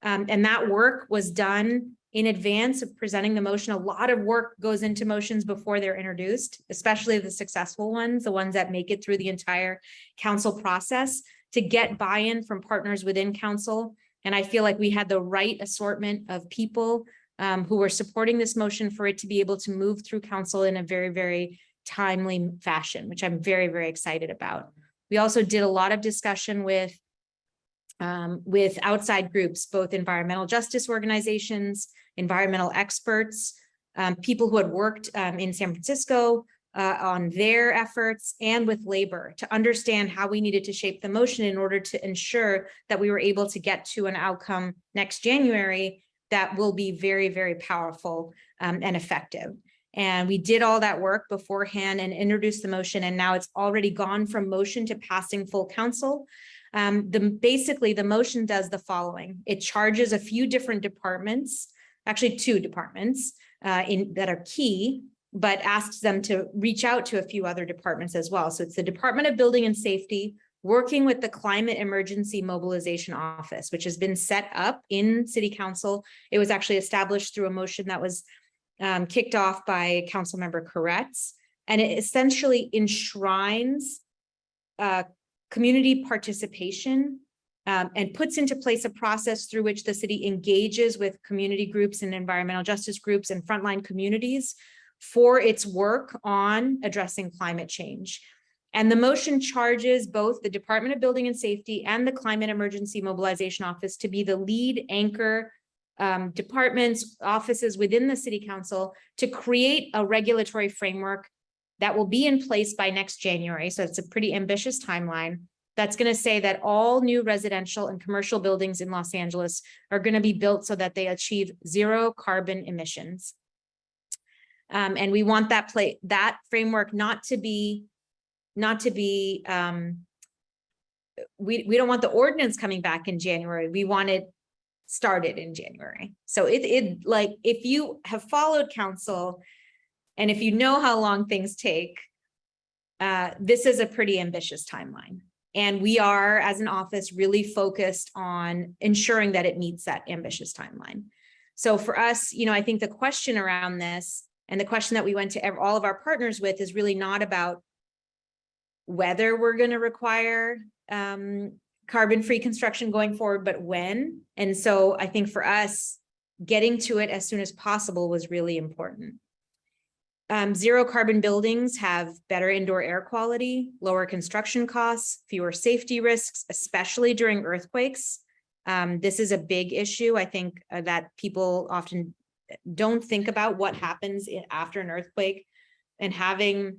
[SPEAKER 6] And that work was done in advance of presenting the motion. A lot of work goes into motions before they're introduced, especially the successful ones, the ones that make it through the entire council process, to get buy-in from partners within council. And I feel like we had the right assortment of people who are supporting this motion for it to be able to move through council in a very, very timely fashion, which I'm very, very excited about. We also did a lot of discussion with outside groups, both environmental justice organizations, environmental experts, people who had worked in San Francisco on their efforts, and with labor, to understand how we needed to shape the motion in order to ensure that we were able to get to an outcome next January that will be very, very powerful and effective. And we did all that work beforehand and introduced the motion, and now it's already gone from motion to passing full council. Basically, the motion does the following. It charges a few different departments, actually 2 departments that are key, but asks them to reach out to a few other departments as well. So it's the Department of Building and Safety working with the Climate Emergency Mobilization Office, which has been set up in City Council. It was actually established through a motion that was kicked off by Councilmember Koretz, and it essentially enshrines community participation and puts into place a process through which the city engages with community groups and environmental justice groups and frontline communities for its work on addressing climate change. And the motion charges both the Department of Building and Safety and the Climate Emergency Mobilization Office to be the lead anchor departments, offices within the City Council to create a regulatory framework that will be in place by next January. So it's a pretty ambitious timeline. That's going to say that all new residential and commercial buildings in Los Angeles are going to be built so that they achieve 0 carbon emissions. And we want that framework not to be, we don't want the ordinance coming back in January. We want it started in January. So like, if you have followed council and if you know how long things take, this is a pretty ambitious timeline. And we are, as an office, really focused on ensuring that it meets that ambitious timeline. So for us, I think the question around this, and the question that we went to all of our partners with, is really not about whether we're going to require carbon-free construction going forward, but when. And so I think for us, getting to it as soon as possible was really important. 0 carbon buildings have better indoor air quality, lower construction costs, fewer safety risks, especially during earthquakes. This is a big issue. I think that people often don't think about what happens after an earthquake, and having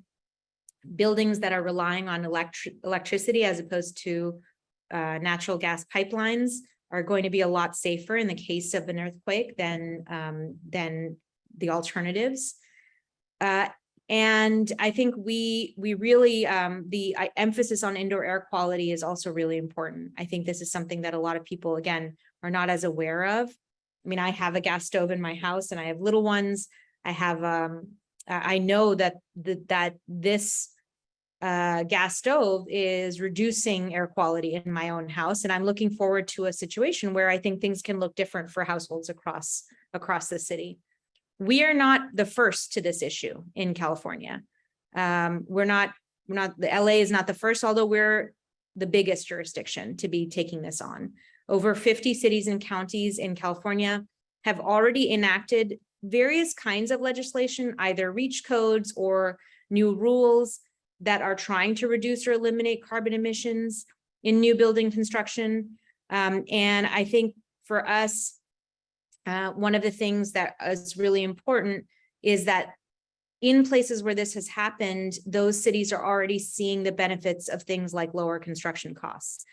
[SPEAKER 6] buildings that are relying on electricity as opposed to natural gas pipelines are going to be a lot safer in the case of an earthquake than the alternatives. And I think we really, the emphasis on indoor air quality is also really important. I think this is something that a lot of people, again, are not as aware of. I mean, I have a gas stove in my house and I have little ones. I have, I know that this gas stove is reducing air quality in my own house. And I'm looking forward to a situation where I think things can look different for households across the city. We are not the first to this issue in California. The LA is not the first, although we're the biggest jurisdiction to be taking this on. Over 50 cities and counties in California have already enacted various kinds of legislation, either REACH codes or new rules that are trying to reduce or eliminate carbon emissions in new building construction. And I think for us, one of the things that is really important is that in places where this has happened, those cities are already seeing the benefits of things like lower construction costs.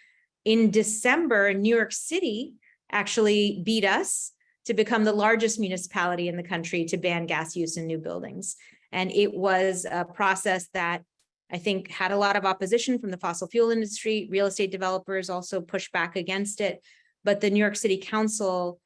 [SPEAKER 6] In December, New York City actually beat us to become the largest municipality in the country to ban gas use in new buildings. And it was a process that I think had a lot of opposition from the fossil fuel industry. Real estate developers also pushed back against it. But the New York City Council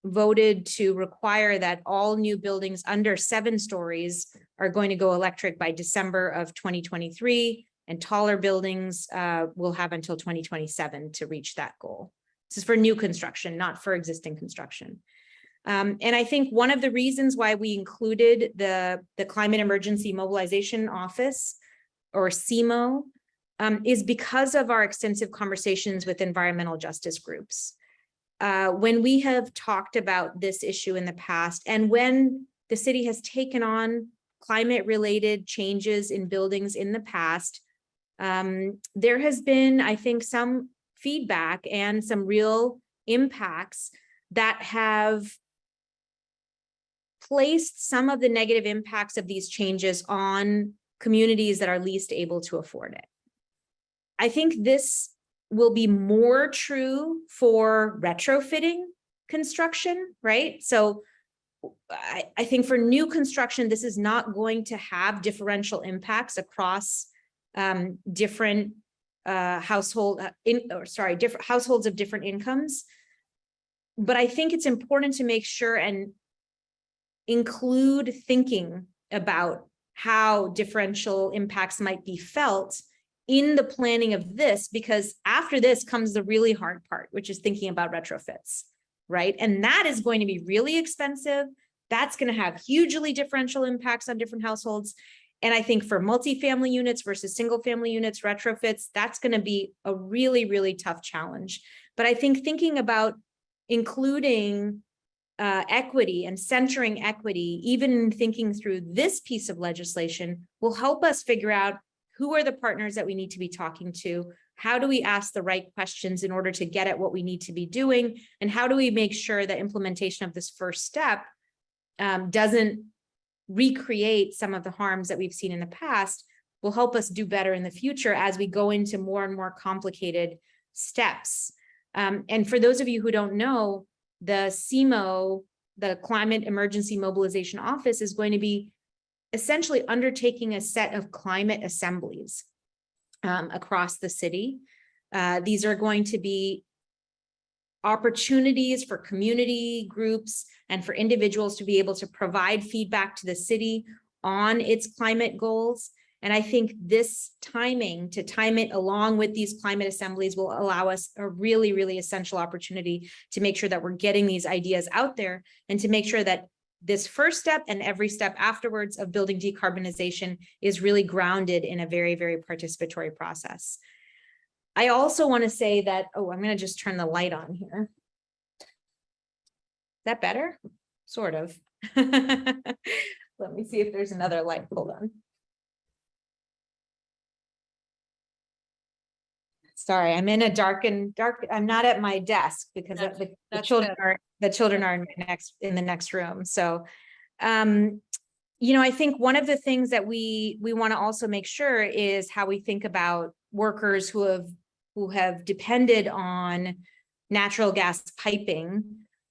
[SPEAKER 6] voted to require that all new buildings under 7 stories are going to go electric by December of 2023, and taller buildings will have until 2027 to reach that goal. This is for new construction, not for existing construction. And I think one of the reasons why we included the Climate Emergency Mobilization Office, or CEMO, is because of our extensive conversations with environmental justice groups. when we have talked about this issue in the past, and when the city has taken on climate-related changes in buildings in the past, there has been, I think, some feedback and some real impacts that have placed some of the negative impacts of these changes on communities that are least able to afford it. I think this will be more true for retrofitting construction, right? So I think for new construction, this is not going to have differential impacts across different different households of different incomes. But I think it's important to make sure and include thinking about how differential impacts might be felt in the planning of this, because after this comes the really hard part, which is thinking about retrofits, right? And that is going to be really expensive. That's going to have hugely differential impacts on different households. And I think for multifamily units versus single family units, retrofits, that's going to be a really, really tough challenge. But I think thinking about including equity and centering equity, even in thinking through this piece of legislation, will help us figure out who are the partners that we need to be talking to, how do we ask the right questions in order to get at what we need to be doing, and how do we make sure that implementation of this first step doesn't recreate some of the harms that we've seen in the past, will help us do better in the future as we go into more and more complicated steps. And for those of you who don't know, the CEMO, the Climate Emergency Mobilization Office, is going to be essentially undertaking a set of climate assemblies across the city. These are going to be opportunities for community groups and for individuals to be able to provide feedback to the city on its climate goals. And I think this timing, to time it along with these climate assemblies, will allow us a really, really essential opportunity to make sure that we're getting these ideas out there, and to make sure that this first step and every step afterwards of building decarbonization is really grounded in a very, very participatory process. I also want to say that, I'm going to just turn the light on here. Is that better? Sort of. Let me see if there's another light. Hold on. Sorry, I'm in a dark. I'm not at my desk because the children are in the next room. So, I think one of the things that we want to also make sure is how we think about workers who have depended on natural gas piping,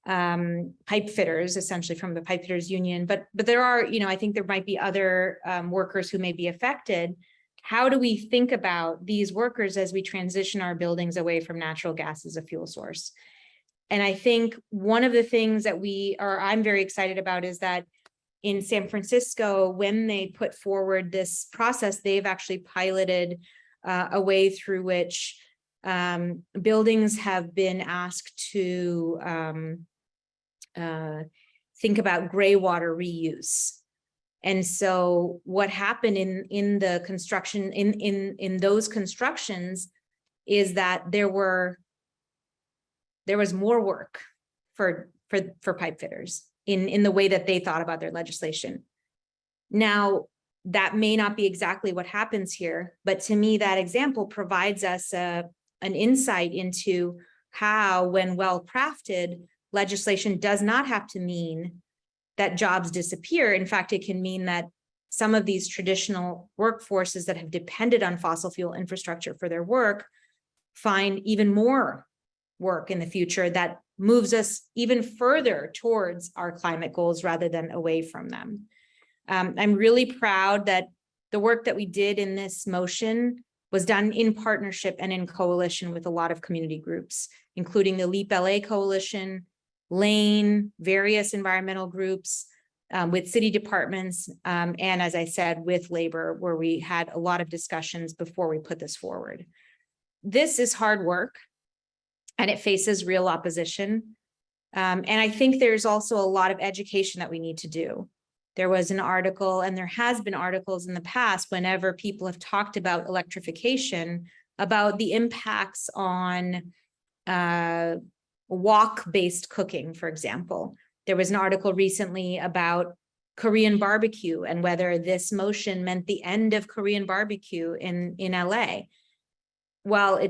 [SPEAKER 6] pipe fitters, essentially from the pipe fitters union. But there are, I think there might be other workers who may be affected. How do we think about these workers as we transition our buildings away from natural gas as a fuel source? And I think one of the things that I'm very excited about is that in San Francisco, when they put forward this process, they've actually piloted a way through which buildings have been asked to think about gray water reuse. And so what happened in the construction, in those constructions, is that there was more work for pipe fitters in the way that they thought about their legislation. Now, that may not be exactly what happens here, but to me, that example provides us an insight into how, when well crafted, legislation does not have to mean that jobs disappear. In fact, it can mean that some of these traditional workforces that have depended on fossil fuel infrastructure for their work find even more work in the future that moves us even further towards our climate goals rather than away from them. I'm really proud that the work that we did in this motion was done in partnership and in coalition with a lot of community groups, including the LEAP LA Coalition, Lane, various environmental groups, with city departments, and as I said, with labor, where we had a lot of discussions before we put this forward. This is hard work, and it faces real opposition. And I think there's also a lot of education that we need to do. There was an article, and there has been articles in the past whenever people have talked about electrification, about the impacts on wok-based cooking, for example. There was an article recently about Korean barbecue and whether this motion meant the end of Korean barbecue in LA. Well,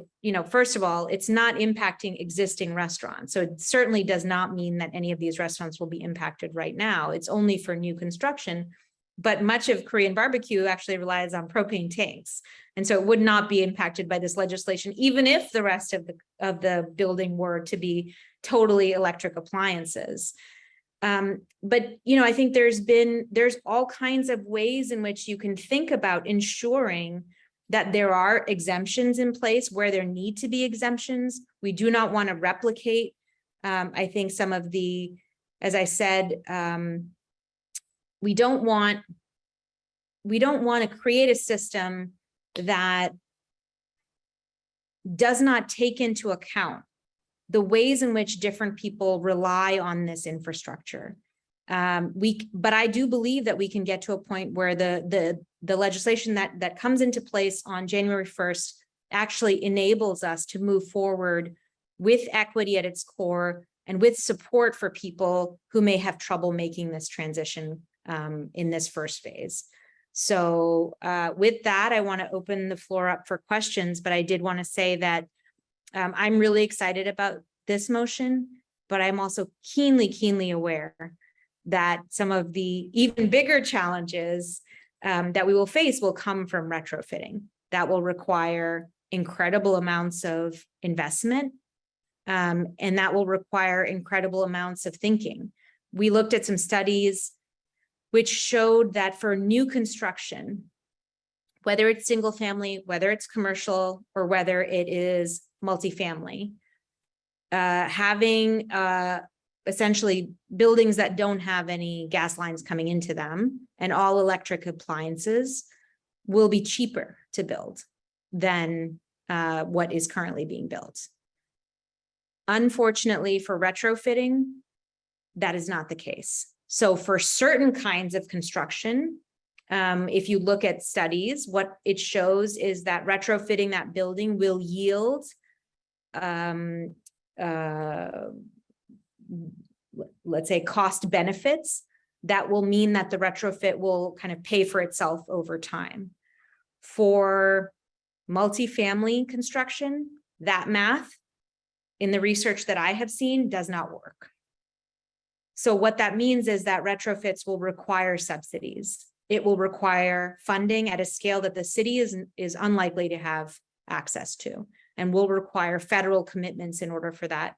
[SPEAKER 6] first of all, it's not impacting existing restaurants. So it certainly does not mean that any of these restaurants will be impacted right now. It's only for new construction. But much of Korean barbecue actually relies on propane tanks. And so it would not be impacted by this legislation, even if the rest of the building were to be totally electric appliances. But, I think there's all kinds of ways in which you can think about ensuring that there are exemptions in place where there need to be exemptions. We do not want to replicate, I think, some of the, as I said, we don't want to create a system that does not take into account the ways in which different people rely on this infrastructure. But I do believe that we can get to a point where the legislation that comes into place on January 1st actually enables us to move forward with equity at its core and with support for people who may have trouble making this transition in this first phase. So with that, I want to open the floor up for questions, but I did want to say that I'm really excited about this motion, but I'm also keenly aware that some of the even bigger challenges that we will face will come from retrofitting. That will require incredible amounts of investment, and that will require incredible amounts of thinking. We looked at some studies which showed that for new construction, whether it's single family, whether it's commercial, or whether it is multifamily, having essentially buildings that don't have any gas lines coming into them and all electric appliances will be cheaper to build than what is currently being built. Unfortunately, for retrofitting, that is not the case. So for certain kinds of construction, if you look at studies, what it shows is that retrofitting that building will yield, let's say, cost benefits that will mean that the retrofit will kind of pay for itself over time. For multifamily construction, that math in the research that I have seen does not work. So what that means is that retrofits will require subsidies. It will require funding at a scale that the city is unlikely to have access to, and will require federal commitments in order for that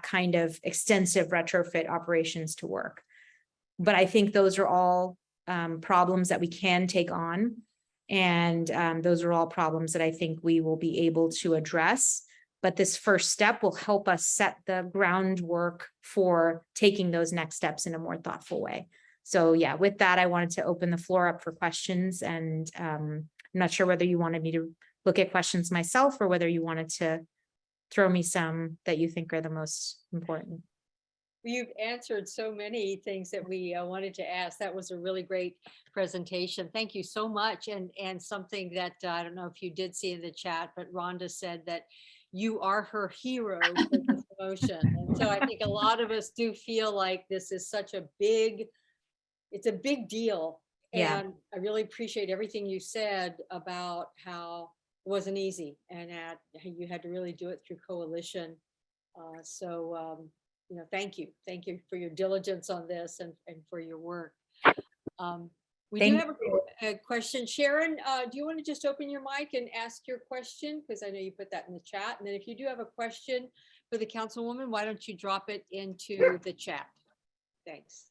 [SPEAKER 6] kind of extensive retrofit operations to work. But I think those are all problems that we can take on. And those are all problems that I think we will be able to address. But this first step will help us set the groundwork for taking those next steps in a more thoughtful way. So yeah, with that, I wanted to open the floor up for questions. And I'm not sure whether you wanted me to look at questions myself or whether you wanted to throw me some that you think are the most important.
[SPEAKER 1] You've answered so many things that we wanted to ask. That was a really great presentation. Thank you so much. And something that I don't know if you did see in the chat, but Rhonda said that you are her hero for this motion. And so I think a lot of us do feel like this is such a big, it's a big deal.
[SPEAKER 6] Yeah.
[SPEAKER 1] And I really appreciate everything you said about how it wasn't easy and that you had to really do it through coalition. Thank you. Thank you for your diligence on this and for your work. We do have a question. Sharon, do you want to just open your mic and ask your question? Because I know you put that in the chat. And then if you do have a question for the councilwoman, why don't you drop it into the chat? Thanks.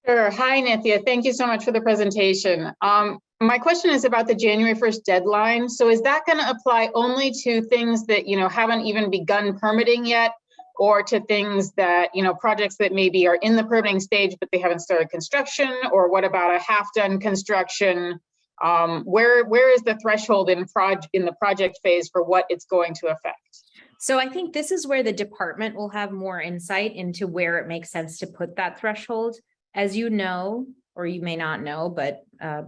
[SPEAKER 4] Sure. Hi, Nithya. Thank you so much for the presentation. My question is about the January 1st deadline. So is that going to apply only to things that, haven't even begun permitting yet? Or to things that, projects that maybe are in the permitting stage, but they haven't started construction? Or what about a half-done construction? Where is the threshold in the project phase for what it's going to affect?
[SPEAKER 6] So I think this is where the department will have more insight into where it makes sense to put that threshold. As you know, or you may not know, but I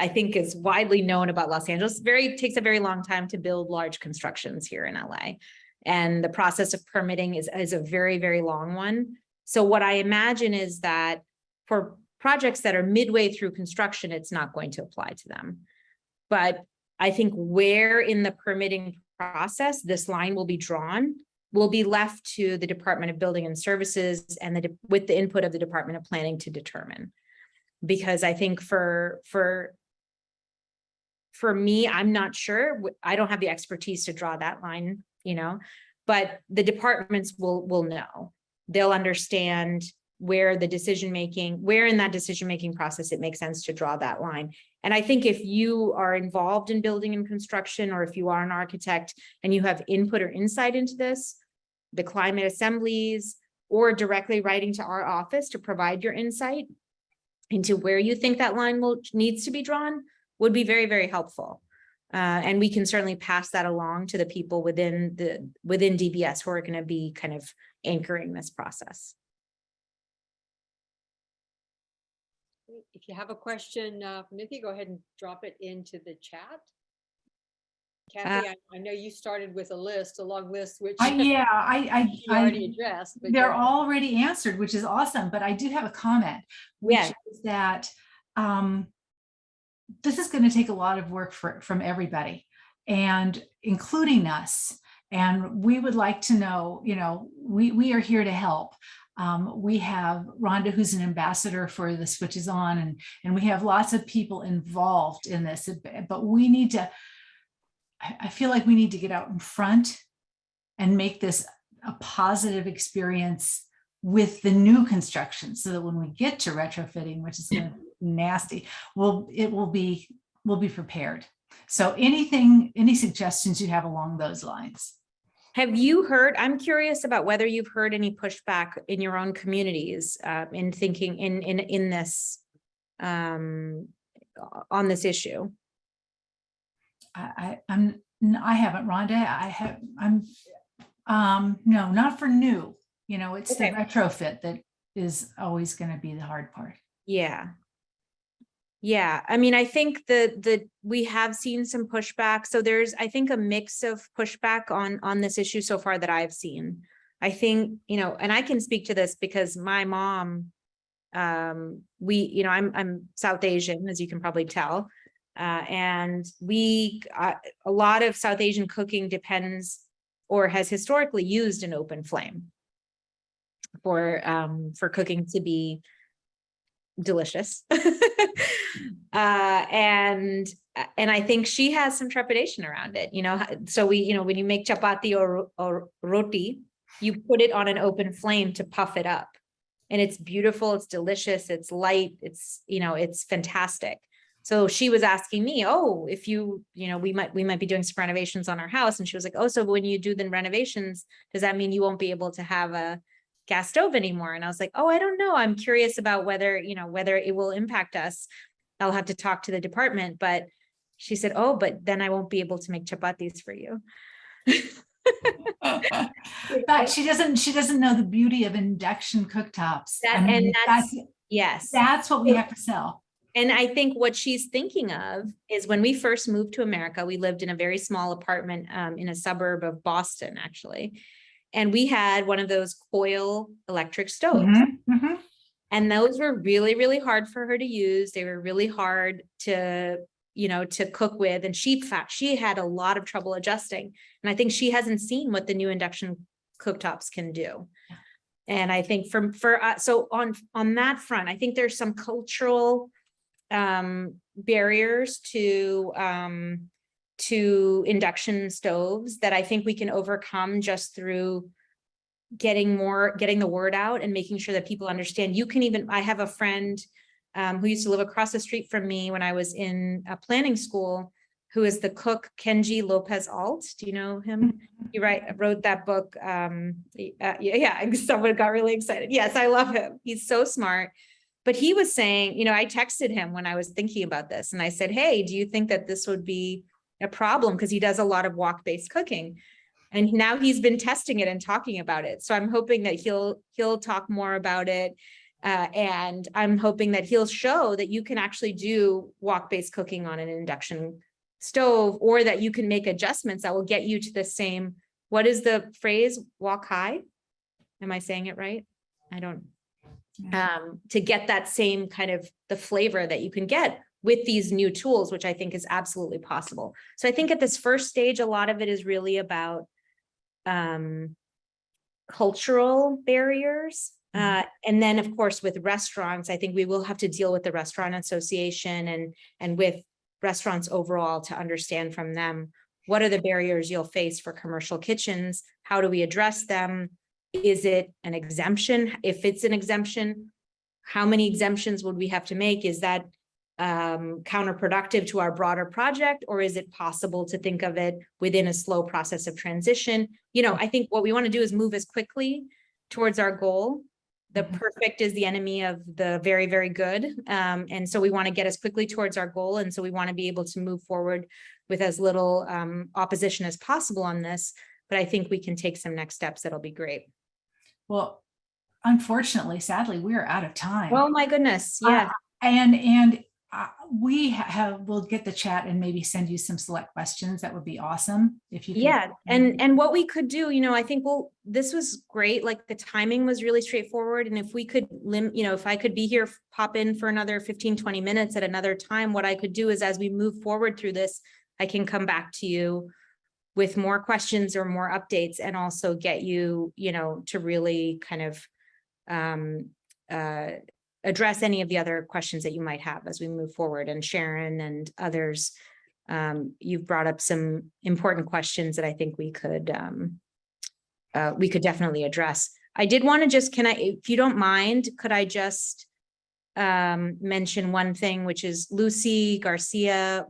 [SPEAKER 6] think is widely known about Los Angeles. Takes a very long time to build large constructions here in LA. And the process of permitting is a very, very long one. So what I imagine is that for projects that are midway through construction, it's not going to apply to them. But I think where in the permitting process this line will be drawn will be left to the Department of Building and Services and with the input of the Department of Planning to determine. Because I think for me, I'm not sure. I don't have the expertise to draw that line, but the departments will know. They'll understand where in that decision-making process it makes sense to draw that line. And I think if you are involved in building and construction, or if you are an architect and you have input or insight into this, the climate assemblies, or directly writing to our office to provide your insight into where you think that line needs to be drawn, would be very, very helpful. And we can certainly pass that along to the people within DBS who are going to be kind of anchoring this process.
[SPEAKER 1] If you have a question, Nithya, go ahead and drop it into the chat. Kathy, I know you started with a long list, which you already addressed. But
[SPEAKER 5] they're already answered, which is awesome. But I do have a comment, which is that this is going to take a lot of work from everybody, and including us. And we would like to know, we are here to help. We have Rhonda, who's an ambassador for the Switches On, and we have lots of people involved in this, but I feel like we need to get out in front and make this a positive experience with the new construction, so that when we get to retrofitting, which is going to be nasty, we'll be prepared. So any suggestions you have along those lines?
[SPEAKER 6] Have you heard, I'm curious about whether you've heard any pushback in your own communities in thinking in this, on this issue?
[SPEAKER 5] I haven't, Rhonda. No, not for new. It's the retrofit that is always going to be the hard part.
[SPEAKER 6] Yeah. I mean, I think that we have seen some pushback. So there's, I think, a mix of pushback on this issue so far that I've seen. I think, and I can speak to this because my mom, I'm South Asian, as you can probably tell. And a lot of South Asian cooking depends or has historically used an open flame for cooking to be delicious. And I think she has some trepidation around it, so when you make chapati or roti, you put it on an open flame to puff it up, and it's beautiful, it's delicious, it's light, it's fantastic. So she was asking me, if we might be doing some renovations on our house. And she was like, so when you do the renovations, does that mean you won't be able to have a gas stove anymore? And I was like, I don't know. I'm curious about whether it will impact us. I'll have to talk to the department. But she said, but then I won't be able to make chapatis for you.
[SPEAKER 5] But she doesn't know the beauty of induction cooktops. That's what we have to sell.
[SPEAKER 6] And I think what she's thinking of is when we first moved to America, we lived in a very small apartment in a suburb of Boston, actually. And we had one of those coil electric stoves.
[SPEAKER 5] Mm-hmm, mm-hmm.
[SPEAKER 6] And those were really, really hard for her to use. They were really hard to cook with. And she had a lot of trouble adjusting. And I think she hasn't seen what the new induction cooktops can do. And I think so on that front, I think there's some cultural barriers to induction stoves that I think we can overcome just through getting the word out and making sure that people understand. I have a friend who used to live across the street from me when I was in a planning school, who is the cook Kenji Lopez Alt. Do you know him? He wrote that book. Someone got really excited. Yes, I love him. He's so smart. But he was saying, I texted him when I was thinking about this, and I said, hey, do you think that this would be a problem? Because he does a lot of wok-based cooking. And now he's been testing it and talking about it. So I'm hoping that he'll talk more about it. And I'm hoping that he'll show that you can actually do wok-based cooking on an induction stove, or that you can make adjustments that will get you to the same what is the phrase? Walk high? Am I saying it right? I don't. To get that same kind of the flavor that you can get with these new tools, which I think is absolutely possible. So I think at this first stage, a lot of it is really about cultural barriers. And then of course, with restaurants, I think we will have to deal with the Restaurant Association and with restaurants overall to understand from them, what are the barriers you'll face for commercial kitchens? How do we address them? Is it an exemption? If it's an exemption, how many exemptions would we have to make? Is that counterproductive to our broader project, or is it possible to think of it within a slow process of transition? You know, I think what we want to do is move as quickly towards our goal. The perfect is the enemy of the very, very good. And so we want to get as quickly towards our goal. And so we want to be able to move forward with as little opposition as possible on this. But I think we can take some next steps that'll be great.
[SPEAKER 5] Well, unfortunately, sadly, we are out of time.
[SPEAKER 6] Oh my goodness. Yeah.
[SPEAKER 5] We'll get the chat and maybe send you some select questions. That would be awesome if you could.
[SPEAKER 6] Yeah. And what we could do, you know, I think, well, this was great. Like the timing was really straightforward. And if we could if I could be here, pop in for another 15, 20 minutes at another time, what I could do is as we move forward through this, I can come back to you with more questions or more updates, and also get you, to really kind of address any of the other questions that you might have as we move forward. And Sharon and others, you've brought up some important questions that I think we could definitely address. I did want to just, if you don't mind, could I just mention one thing, which is Lucy Garcia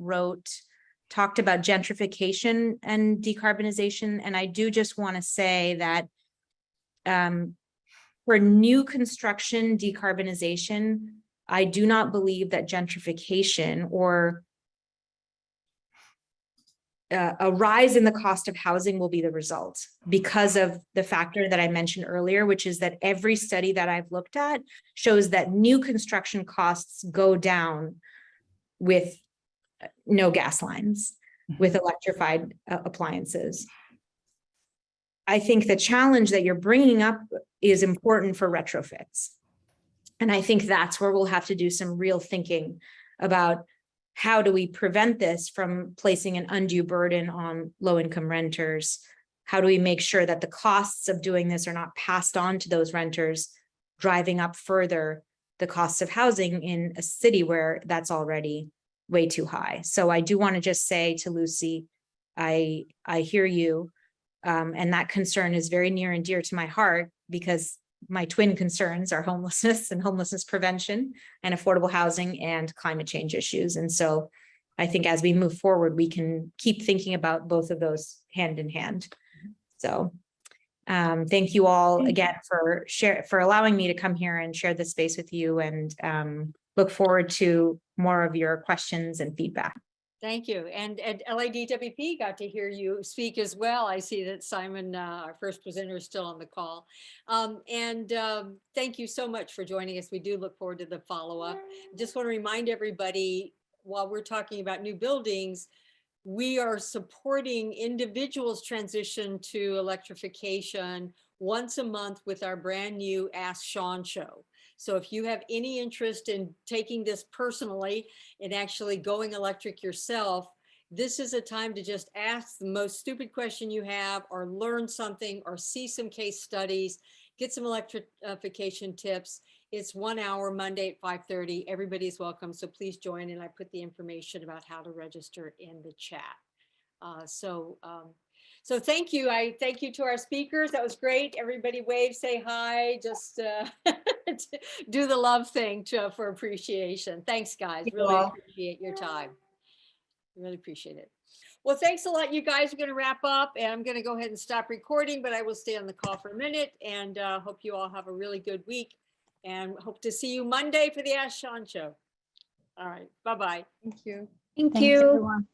[SPEAKER 6] talked about gentrification and decarbonization. And I do just want to say that for new construction decarbonization, I do not believe that gentrification or a rise in the cost of housing will be the result, because of the factor that I mentioned earlier, which is that every study that I've looked at shows that new construction costs go down with no gas lines, with electrified appliances. I think the challenge that you're bringing up is important for retrofits. And I think that's where we'll have to do some real thinking about how do we prevent this from placing an undue burden on low-income renters? How do we make sure that the costs of doing this are not passed on to those renters, driving up further the costs of housing in a city where that's already way too high? So I do want to just say to Lucy, I hear you. And that concern is very near and dear to my heart, because my twin concerns are homelessness and homelessness prevention and affordable housing and climate change issues. And so I think as we move forward, we can keep thinking about both of those hand in hand. So thank you all again for allowing me to come here and share this space with you, and look forward to more of your questions and feedback.
[SPEAKER 1] Thank you. And LADWP got to hear you speak as well. I see that Simon, our first presenter, is still on the call. Thank you so much for joining us. We do look forward to the follow-up. Just want to remind everybody, while we're talking about new buildings, we are supporting individuals' transition to electrification once a month with our brand new Ask Sean show. So if you have any interest in taking this personally and actually going electric yourself, this is a time to just ask the most stupid question you have, or learn something, or see some case studies, get some electrification tips. It's 1 hour, Monday at 5:30. Everybody's welcome. So please join. And I put the information about how to register in the chat. So thank you. I thank you to our speakers. That was great. Everybody wave, say hi, just do the love thing for appreciation. Thanks, guys. Really appreciate your time. Really appreciate it. Well, thanks a lot, you guys. Are going to wrap up, and I'm going to go ahead and stop recording, but I will stay on the call for a minute, and hope you all have a really good week, and hope to see you Monday for the Ask Sean show. All right. Bye-bye.
[SPEAKER 7] Thank you.
[SPEAKER 6] Thank
[SPEAKER 2] Thanks,
[SPEAKER 6] you.
[SPEAKER 2] everyone.